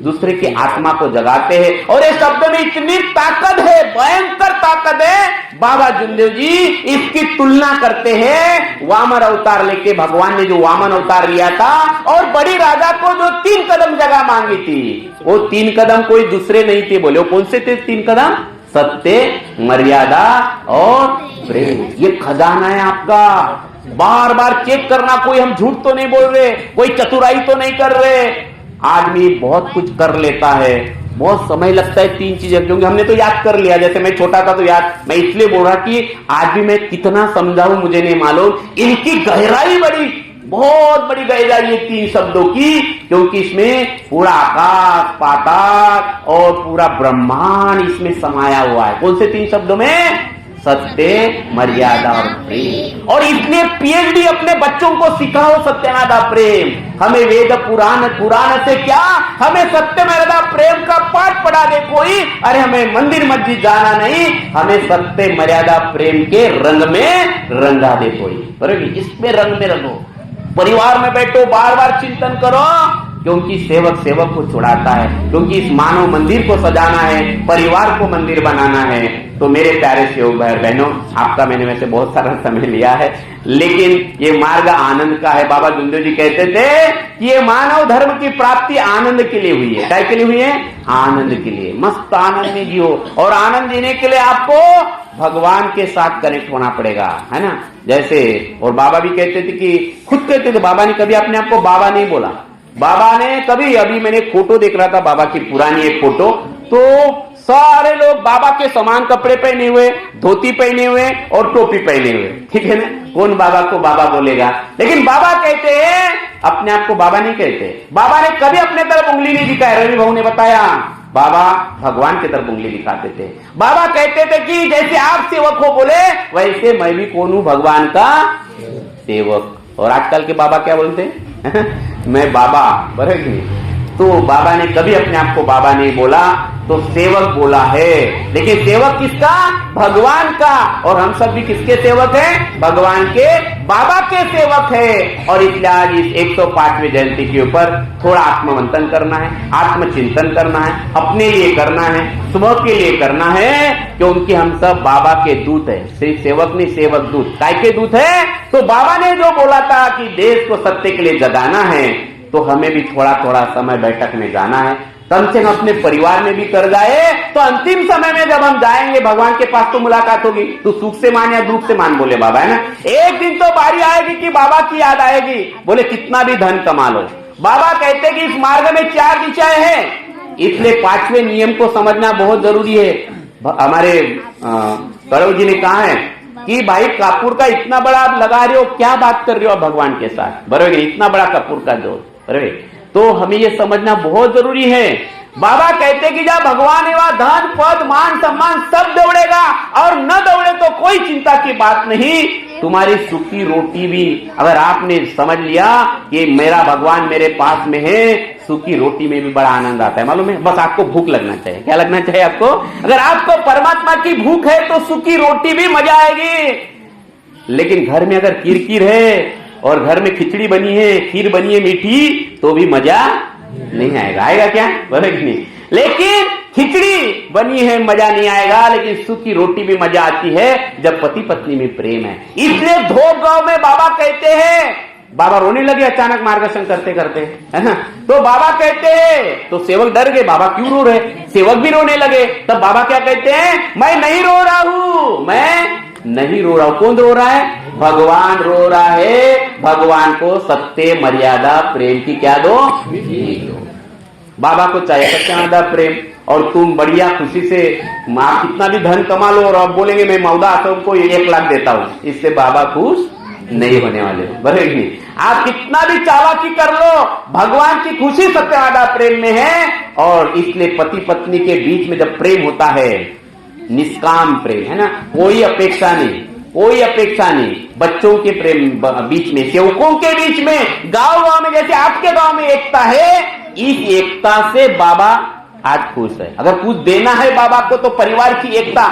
दूसरे की आत्मा को जगाते हैं। और इस शब्द में इतनी ताकत है, भयंकर ताकत है। बाबा जुमदेव जी इसकी तुलना करते हैं वामन अवतार लेके, भगवान ने जो वामन अवतार लिया था और बड़ी राजा को जो 3 कदम जगह मांगी थी, वो 3 कदम कोई दूसरे नहीं थे। बोले वो कौन से थे 3 कदम? सत्य, मर्यादा और प्रेम। ये खजाना है आपका, बार बार चेक करना। कोई हम झूठ तो नहीं बोल रहे, कोई चतुराई तो नहीं कर रहे। आदमी बहुत कुछ कर लेता है, बहुत समय लगता है 3 चीजें, क्योंकि हमने तो याद कर लिया। जैसे मैं छोटा था तो याद, मैं इसलिए बोल रहा कि आज भी मैं कितना समझाऊं मुझे नहीं मालूम। इनकी गहराई बड़ी, बहुत बड़ी गहराई है 3 शब्दों की, क्योंकि इसमें पूरा आकाश पाताल और पूरा ब्रह्मांड इसमें समाया हुआ है। कौन से 3 शब्दों में? सत्य, मर्यादा और प्रेम। और इसलिए पीएचडी अपने बच्चों को सिखाओ सत्यनादा प्रेम। हमें वेद पुराण से क्या, हमें सत्य मर्यादा प्रेम का पाठ पढ़ा दे कोई। अरे हमें मंदिर मस्जिद जाना नहीं, हमें सत्य मर्यादा प्रेम के रंग में रंगा दे कोई, बराबर। इसमें रंग में रंगो, परिवार में बैठो, बार बार चिंतन करो, क्योंकि सेवक सेवक को छुड़ाता है। क्योंकि इस मानव मंदिर को सजाना है, परिवार को मंदिर बनाना है। तो मेरे प्यारे सेवक भाई बहनों, आपका मैंने वैसे बहुत सारा समय लिया है, लेकिन ये मार्ग आनंद का है। बाबा जुमदेव जी कहते थे कि ये मानव धर्म की प्राप्ति आनंद के लिए हुई है। क्या के लिए हुई है? आनंद के लिए। मस्त आनंद में जियो, और आनंद जीने के लिए आपको भगवान के साथ कनेक्ट होना पड़ेगा, है ना। जैसे, और बाबा भी कहते थे कि, खुद कहते थे, बाबा ने कभी अपने आप को बाबा नहीं बोला। बाबा ने कभी, अभी मैंने फोटो देख रहा था बाबा की पुरानी एक फोटो, तो सारे लोग बाबा के समान कपड़े पहने हुए, धोती पहने हुए और टोपी पहने हुए, ठीक है ना। कौन बाबा को बाबा बोलेगा? लेकिन बाबा कहते हैं, अपने आप को बाबा नहीं कहते। बाबा ने कभी अपने तरफ उंगली नहीं दिखाई। रवि भाऊ ने बताया, बाबा भगवान की तरफ उंगली दिखाते थे। बाबा कहते थे कि जैसे आप सेवक हो बोले, वैसे मैं भी कौन हूं? भगवान का सेवक। और आजकल के बाबा क्या बोलते हैं? मैं बाबा, बराबर। तो बाबा ने कभी अपने आप को बाबा नहीं बोला, तो सेवक बोला है। लेकिन सेवक किसका? भगवान का। और हम सब भी किसके सेवक हैं? भगवान के, बाबा के सेवक है। और इसलिए आज इस 105वें जयंती के ऊपर थोड़ा आत्ममंथन करना है, आत्मचिंतन करना है, अपने लिए करना है, सुबह के लिए करना है, क्योंकि हम सब बाबा के दूत है। सिर्फ सेवक नहीं, सेवक दूत। काय के दूत है? तो बाबा ने जो बोला था कि देश को सत्य के लिए जगाना है, तो हमें भी थोड़ा थोड़ा समय बैठक में जाना है। कम से कम अपने परिवार में भी कर जाए, तो अंतिम समय में जब हम जाएंगे भगवान के पास तो मुलाकात होगी। तो सुख से मान या दुख से मान, बोले बाबा, है ना। एक दिन तो बारी आएगी कि बाबा की याद आएगी, बोले कितना भी धन कमा लो। बाबा कहते कि इस मार्ग में 4 दिशाएं हैं, इसलिए 5वें नियम को समझना बहुत जरूरी है। हमारे कड़व जी ने कहा है कि भाई कपूर का इतना बड़ा आप लगा रहे हो, क्या बात कर रहे हो भगवान के साथ, बराबर। इतना बड़ा कपूर का जोत, बराबर। तो हमें ये समझना बहुत जरूरी है। बाबा कहते कि जब भगवान है वहां धन पद मान सम्मान सब दौड़ेगा, और न दौड़े तो कोई चिंता की बात नहीं। तुम्हारी सूखी रोटी भी अगर आपने समझ लिया कि मेरा भगवान मेरे पास में है, सूखी रोटी में भी बड़ा आनंद आता है, मालूम है। बस आपको भूख लगना चाहिए। क्या लगना चाहिए आपको? अगर आपको परमात्मा की भूख है तो सूखी रोटी भी मजा आएगी। लेकिन घर में अगर किरकिर है और घर में खिचड़ी बनी है, खीर बनी है मीठी, तो भी मजा नहीं आएगा। आएगा क्या? बोले कि नहीं। लेकिन खिचड़ी बनी है मजा नहीं आएगा, लेकिन सूखी रोटी भी मजा आती है जब पति पत्नी में प्रेम है। इसलिए धोप गांव में बाबा कहते हैं, बाबा रोने लगे अचानक मार्गदर्शन करते करते, है ना। तो बाबा कहते हैं, तो सेवक डर गए, बाबा क्यों रो रहे? सेवक भी रोने लगे। तब बाबा क्या कहते हैं? मैं नहीं रो रहा हूं, मैं नहीं रो रहा हूं। कौन रो रहा है? भगवान रो रहा है। भगवान को सत्य मर्यादा प्रेम की क्या दो? बाबा को चाहिए सत्य मर्यादा प्रेम। और तुम बढ़िया खुशी से आप कितना भी धन कमा लो और आप बोलेंगे मैं मौदा आश्रम को 1 लाख देता हूं, इससे बाबा खुश नहीं होने वाले। बराबर। आप कितना भी चालाकी कर लो, भगवान की खुशी सत्यवादा प्रेम में है। और इसलिए पति पत्नी के बीच में जब प्रेम होता है, निष्काम प्रेम है ना, कोई अपेक्षा नहीं, कोई अपेक्षा नहीं। बच्चों के प्रेम बीच में, सेवकों के बीच में, गांव गांव में जैसे आपके गांव में एकता है, इस एकता से बाबा आज खुश है। अगर कुछ देना है बाबा को तो परिवार की एकता,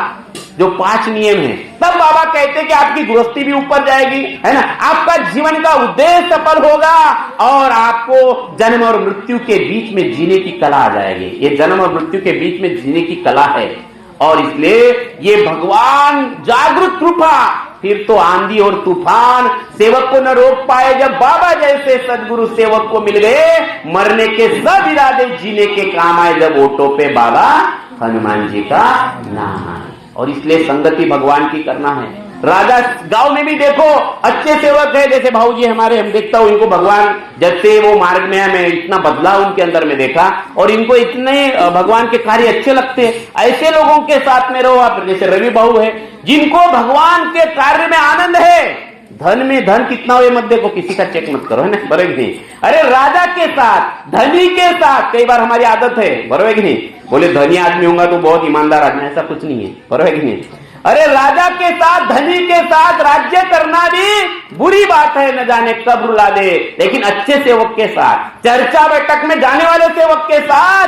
जो 5 नियम है, तब बाबा कहते हैं कि आपकी गृहस्थी भी ऊपर जाएगी, है ना। आपका जीवन का उद्देश्य सफल होगा और आपको जन्म और मृत्यु के बीच में जीने की कला आ जाएगी। ये जन्म और मृत्यु के बीच में जीने की कला है। और इसलिए ये भगवान जागृत रूपा, फिर तो आंधी और तूफान सेवक को न रोक पाए। जब बाबा जैसे सदगुरु सेवक को मिल गए, मरने के सब इरादे जीने के काम आए। जब ओटो पे बाबा हनुमान जी का नाम आए। और इसलिए संगति भगवान की करना है। राजा गांव में भी देखो अच्छे सेवक है, जैसे भाऊजी हमारे, हम देखता हूं इनको भगवान जब से वो मार्ग में है, मैं इतना बदलाव उनके अंदर में देखा और इनको इतने भगवान के कार्य अच्छे लगते हैं। ऐसे लोगों के साथ में रहो आप, जैसे रवि बाबू है, जिनको भगवान के कार्य में आनंद है। धन में धन कितना हो मत देखो, किसी का चेक मत करो, है ना, बरोबर नहीं। अरे राजा के साथ, धनी के साथ, कई बार हमारी आदत है, बरोबर नहीं, बोले धनी आदमी होगा तो बहुत ईमानदार आदमी, ऐसा कुछ नहीं है, बरोबर नहीं। अरे राजा के साथ, धनी के साथ राज्य करना भी बुरी बात है, न जाने कब रुला दे। लेकिन अच्छे सेवक के साथ, चर्चा बैठक में जाने वाले सेवक के साथ,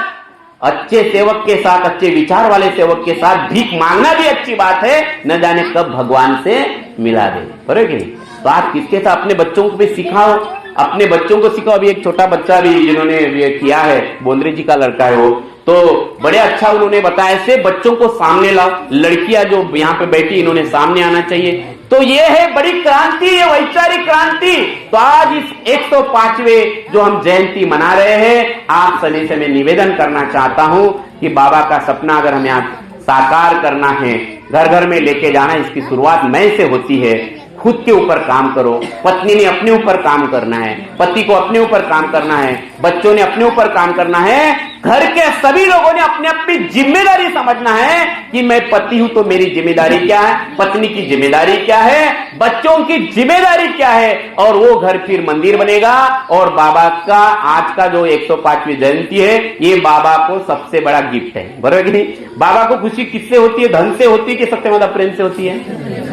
अच्छे सेवक के साथ, अच्छे विचार वाले सेवक के साथ भीख मांगना भी अच्छी बात है, न जाने कब भगवान से मिला दे, बरोबर नहीं। तो आप किसके साथ? अपने बच्चों को भी सिखाओ, अपने बच्चों को सिखाओ। अभी एक छोटा बच्चा भी जिन्होंने ये किया है, बोंद्रे जी का लड़का है वो, तो बड़े अच्छा उन्होंने बताया, ऐसे बच्चों को सामने लाओ। लड़कियां जो यहाँ पे बैठी, इन्होंने सामने आना चाहिए। तो ये है बड़ी क्रांति, है वैचारिक क्रांति। तो आज इस 105वें जो हम जयंती मना रहे हैं, आप सभी से मैं निवेदन करना चाहता हूं कि बाबा का सपना अगर हमें आज साकार करना है, घर घर में लेके जाना, इसकी शुरुआत मैं से होती है। खुद के ऊपर काम करो, पत्नी ने अपने ऊपर काम करना है, पति को अपने ऊपर काम करना है, बच्चों ने अपने ऊपर काम करना है, घर के सभी लोगों ने अपनी अपनी जिम्मेदारी समझना है कि मैं पति हूं तो मेरी जिम्मेदारी क्या है, पत्नी की जिम्मेदारी क्या है, बच्चों की जिम्मेदारी क्या है। और वो घर फिर मंदिर बनेगा। और बाबा का आज का जो 105वीं जयंती है, ये बाबा को सबसे बड़ा गिफ्ट है, बरोबर नहीं। बाबा को खुशी किससे होती है? धन से होती है कि सत्यवादा प्रेम से होती है?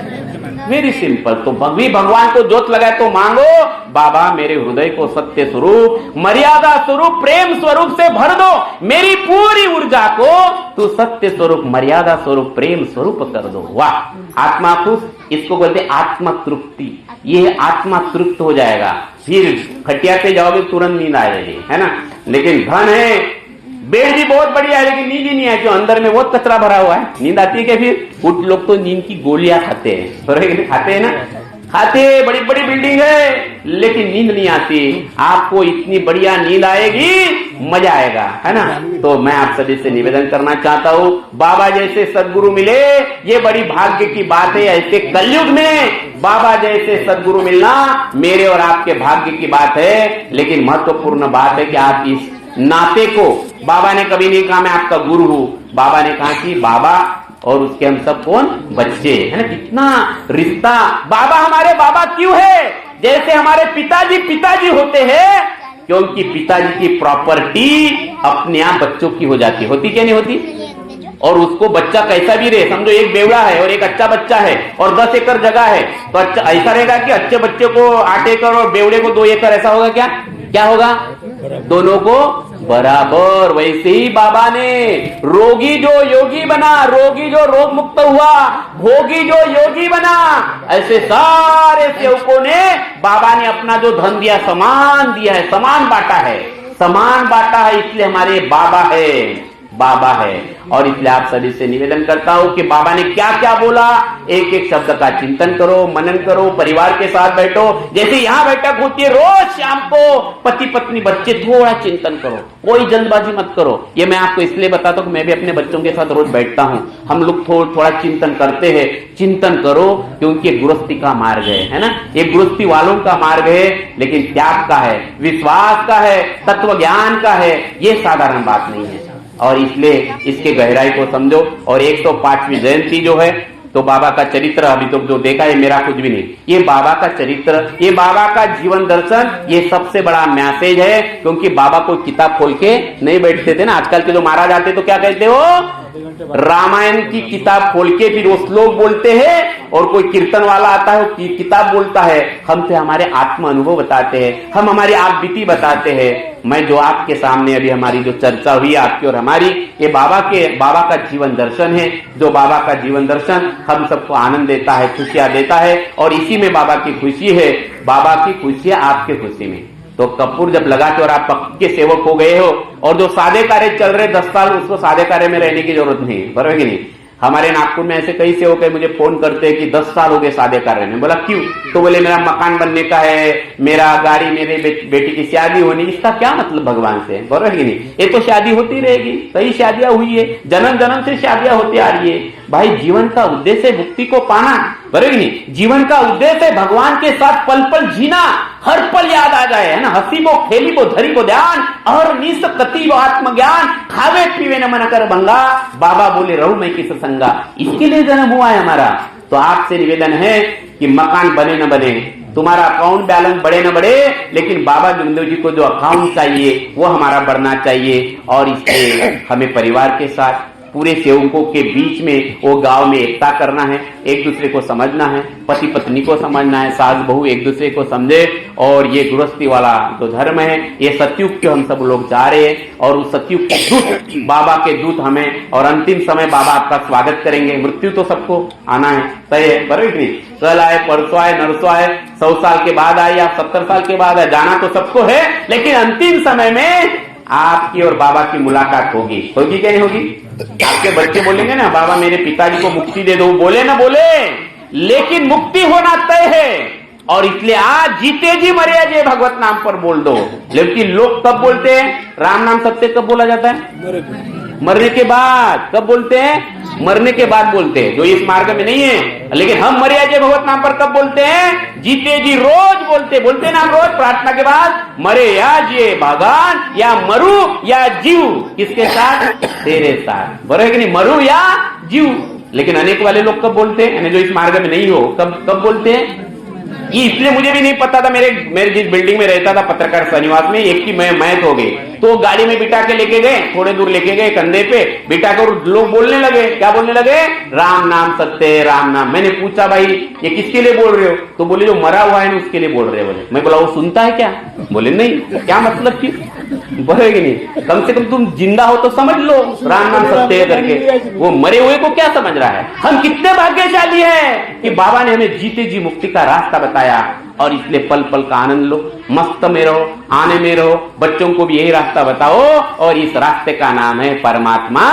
Very simple. तो भगवान को जोत लगाए तो मांगो, बाबा मेरे हृदय को सत्य स्वरूप, मर्यादा स्वरूप, प्रेम स्वरूप से भर दो। मेरी पूरी ऊर्जा को तू सत्य स्वरूप, मर्यादा स्वरूप, प्रेम स्वरूप कर दो। वाह, आत्मा खुश, इसको बोलते आत्मा तृप्ति। ये आत्मा तृप्त हो जाएगा, फिर खटिया पे जाओगे तुरंत नींद आएगी, है ना। लेकिन धन है, बेड भी बहुत बढ़िया है, लेकिन नींद ही नहीं है, जो अंदर में बहुत कचरा भरा हुआ है। नींद आती है क्या? फिर कुछ लोग तो नींद की गोलियां खाते हैं, खाते हैं ना, खाते, बड़ी बड़ी बिल्डिंग है लेकिन नींद नहीं आती। आपको इतनी बढ़िया नींद आएगी, मजा आएगा, है ना। तो मैं आप सभी से निवेदन करना चाहता हूँ, बाबा जैसे सदगुरु मिले, ये बड़ी भाग्य की बात है। ऐसे कलयुग में बाबा जैसे सदगुरु मिलना मेरे और आपके भाग्य की बात है। लेकिन महत्वपूर्ण बात है कि आप इस नाते को, बाबा ने कभी नहीं कहा मैं आपका गुरु हूं, बाबा ने कहा कि बाबा और उसके हम सब कौन? बच्चे, है ना। कितना रिश्ता, बाबा हमारे बाबा क्यों है? जैसे हमारे पिताजी पिताजी होते हैं, क्योंकि पिताजी की प्रॉपर्टी अपने आप बच्चों की हो जाती, होती क्या नहीं होती? और उसको बच्चा कैसा भी रहे, समझो एक बेवड़ा है और एक अच्छा बच्चा है और 10 एकड़ जगह है, तो अच्छा ऐसा रहेगा कि अच्छे बच्चे को 8 एकड़ और बेवड़े को 2 एकड़, ऐसा होगा क्या? क्या होगा? दोनों को बराबर। वैसे ही बाबा ने रोगी जो योगी बना, रोगी जो रोग मुक्त हुआ, भोगी जो योगी बना, ऐसे सारे सेवकों ने बाबा ने अपना जो धन दिया समान दिया है, समान बांटा है, समान बांटा है। इसलिए हमारे बाबा है, बाबा है। और इसलिए आप सभी से निवेदन करता हूं कि बाबा ने क्या क्या बोला, एक एक शब्द का चिंतन करो, मनन करो, परिवार के साथ बैठो। जैसे यहां बैठक होती है रोज शाम को, पति पत्नी बच्चे, थोड़ा चिंतन करो, कोई जल्दबाजी मत करो। ये मैं आपको इसलिए बताता हूं कि मैं भी अपने बच्चों के साथ रोज बैठता हूं, हम लोग थोड़ा चिंतन करते हैं। चिंतन करो क्योंकि गृहस्थी का मार्ग है ना, ये गृहस्थी वालों का मार्ग है, लेकिन त्याग का है, विश्वास का है, तत्व ज्ञान का है, ये साधारण बात नहीं है। और इसलिए इसके गहराई को समझो। और 105वीं जयंती जो है, तो बाबा का चरित्र अभी तो जो देखा है मेरा कुछ भी नहीं, ये बाबा का चरित्र, ये बाबा का जीवन दर्शन, ये सबसे बड़ा मैसेज है। क्योंकि बाबा कोई किताब खोल के नहीं बैठते थे ना, आजकल के जो महाराज आते तो क्या कहते हो, रामायण की किताब खोल के फिर वो श्लोक बोलते हैं, और कोई कीर्तन वाला आता है वो किताब बोलता है। हम से हमारे आत्म अनुभव बताते हैं, हम हमारी आप बीती बताते हैं। मैं जो आपके सामने अभी हमारी जो चर्चा हुई आपकी और हमारी, ये बाबा का जीवन दर्शन है। जो बाबा का जीवन दर्शन हम सबको आनंद देता है, खुशियां देता है, और इसी में बाबा की खुशी है। बाबा की खुशी है आपके खुशी में। तो कपूर जब लगाते और आप पक्के सेवक हो गए हो, और जो सादे कार्य चल रहे 10 साल, उसको सादे कार्य में रहने की जरूरत नहीं, बराबर कि नहीं? हमारे नागपुर में ऐसे कई सेवक है, मुझे फोन करते हैं कि 10 साल हो गए सादे कार्य में। बोला क्यों? तो बोले मेरा मकान बनने का है, मेरा गाड़ी, मेरे बेटी की शादी होनी। इसका क्या मतलब भगवान से, बराबर कि नहीं? ये तो शादी होती रहेगी, कई शादियां हुई है, जन्म जन्म से शादियां होती आ रही है। भाई जीवन का उद्देश्य है मुक्ति को पाना, बराबर कि नहीं? जीवन का उद्देश्य है भगवान के साथ पल पल जीना, हर पल याद आ जाए, है ना, हंसी बो खेली बो धरी बो ध्यान, और निस कति वो आत्मज्ञान, खावे पीवे न मन कर भंगा, बाबा बोले रहू मैं किस संगा। इसके लिए जन्म हुआ है हमारा। तो आपसे निवेदन है कि मकान बने न बने, तुम्हारा अकाउंट बैलेंस बढ़े न बढ़े, लेकिन बाबा जुगदेव जी को जो अकाउंट चाहिए वो हमारा बढ़ना चाहिए। और इसलिए हमें परिवार के साथ, पूरे सेवकों के बीच में वो गांव में एकता करना है, एक दूसरे को समझना है, पति पत्नी को समझना है, सास बहू एक दूसरे को समझे। और ये गृहस्थी वाला जो धर्म है, ये सतयुग के हम सब लोग जा रहे हैं, और उस सतयुग के दूत, बाबा के दूत हमें, और अंतिम समय बाबा आपका स्वागत करेंगे। मृत्यु तो सबको आना है, तय है, बराबर नहीं? कल आए, परसों आए, नरसों आए, 100 साल के बाद आए या 70 साल के बाद आए, जाना तो सबको है, लेकिन अंतिम समय में आपकी और बाबा की मुलाकात होगी क्या नहीं होगी? आपके बच्चे बोलेंगे ना बाबा मेरे पिताजी को मुक्ति दे दो, बोले ना बोले, लेकिन मुक्ति होना तय है। और इसलिए आज जीते जी मरे जे भगवत नाम पर बोल दो। लेकिन लोग कब बोलते हैं राम नाम? सबसे कब बोला जाता है? मरने के बाद। कब बोलते हैं? मरने के बाद बोलते हैं, जो इस मार्ग में नहीं है। लेकिन हम मरे जे भगवत नाम पर कब बोलते हैं? जीते जी रोज बोलते ना, रोज प्रार्थना के बाद, मरे या जिए भगवान, या मरू या जीव, किसके साथ? तेरे साथ, बराबर कि नहीं? मरू या जीव। लेकिन अनेक वाले लोग कब बोलते हैं, जो इस मार्ग में नहीं हो, कब बोलते हैं? ये इसलिए मुझे भी नहीं पता था। मेरे जिस बिल्डिंग में रहता था पत्रकार शनिवास में, एक की मैच हो गई, तो गाड़ी में बिठा के लेके गए, थोड़े दूर लेके गए, कंधे पे बिठा कर लोग बोलने लगे। क्या बोलने लगे? राम नाम सत्य है, राम नाम। मैंने पूछा भाई ये किसके लिए बोल रहे हो? तो बोले जो मरा हुआ है ना उसके लिए बोल रहे हो। बोले, मैं बोला वो सुनता है क्या? बोले नहीं। क्या मतलब की? बोले कि नहीं, कम से कम तुम जिंदा हो तो समझ लो राम नाम सत्य है करके। वो मरे हुए को क्या समझ रहा है? हम कितने भाग्यशाली हैं कि बाबा ने हमें जीते जी मुक्ति का रास्ता बताया। और इसलिए पल पल का आनंद लो, मस्त में रहो, आने में रहो, बच्चों को भी यही रास्ता बताओ। और इस रास्ते का नाम है परमात्मा।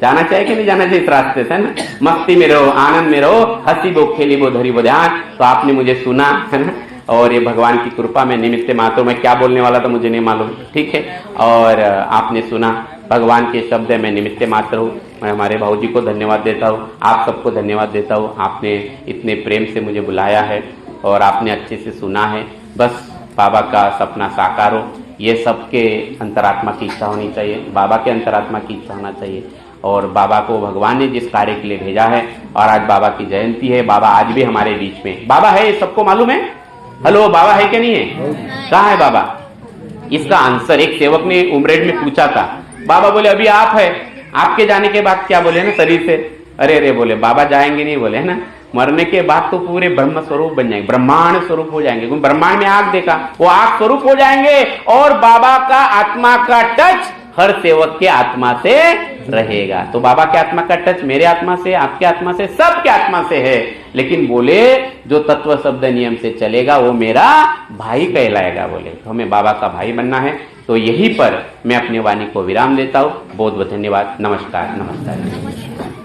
जाना चाहिए कि नहीं जाना चाहिए इस रास्ते से? ना, मस्ती में रहो, आनंद में रहो, हंसी बो खेली बो धरी बो ध्यान। तो आपने मुझे सुना है ना, और ये भगवान की कृपा में निमित्त मात्र, मैं क्या बोलने वाला था मुझे नहीं मालूम, ठीक है। और आपने सुना, भगवान के शब्द है, मैं निमित्त मात्र हूँ। मैं हमारे भाऊजी को धन्यवाद देता हूँ, आप सबको धन्यवाद देता हूँ। आपने इतने प्रेम से मुझे बुलाया है और आपने अच्छे से सुना है। बस बाबा का सपना साकार हो, ये सबके अंतरात्मा की इच्छा होनी चाहिए, बाबा के अंतरात्मा की इच्छा होना चाहिए। और बाबा को भगवान ने जिस कार्य के लिए भेजा है, और आज बाबा की जयंती है, बाबा आज भी हमारे बीच में। बाबा है, सबको मालूम है? हेलो, बाबा है कि नहीं है? कहाँ है बाबा? इसका आंसर एक सेवक ने उमरेड में पूछा था। बाबा बोले अभी आप है, आपके जाने के बाद क्या बोले ना शरीर से, अरे अरे बोले बाबा जाएंगे नहीं बोले, है ना, मरने के बाद तो पूरे ब्रह्म स्वरूप बन जाएंगे, ब्रह्मांड स्वरूप हो जाएंगे। क्योंकि ब्रह्मांड में आग देखा, वो आग स्वरूप हो जाएंगे और बाबा का आत्मा का टच हर सेवक के आत्मा से रहेगा। तो बाबा के आत्मा का टच मेरे आत्मा से, आपके आत्मा से, सबके आत्मा से है। लेकिन बोले जो तत्व शब्द नियम से चलेगा वो मेरा भाई कहलाएगा। बोले तो हमें बाबा का भाई बनना है। तो यहीं पर मैं अपनी वाणी को विराम देता हूं। बहुत बहुत धन्यवाद। नमस्कार। नमस्कार।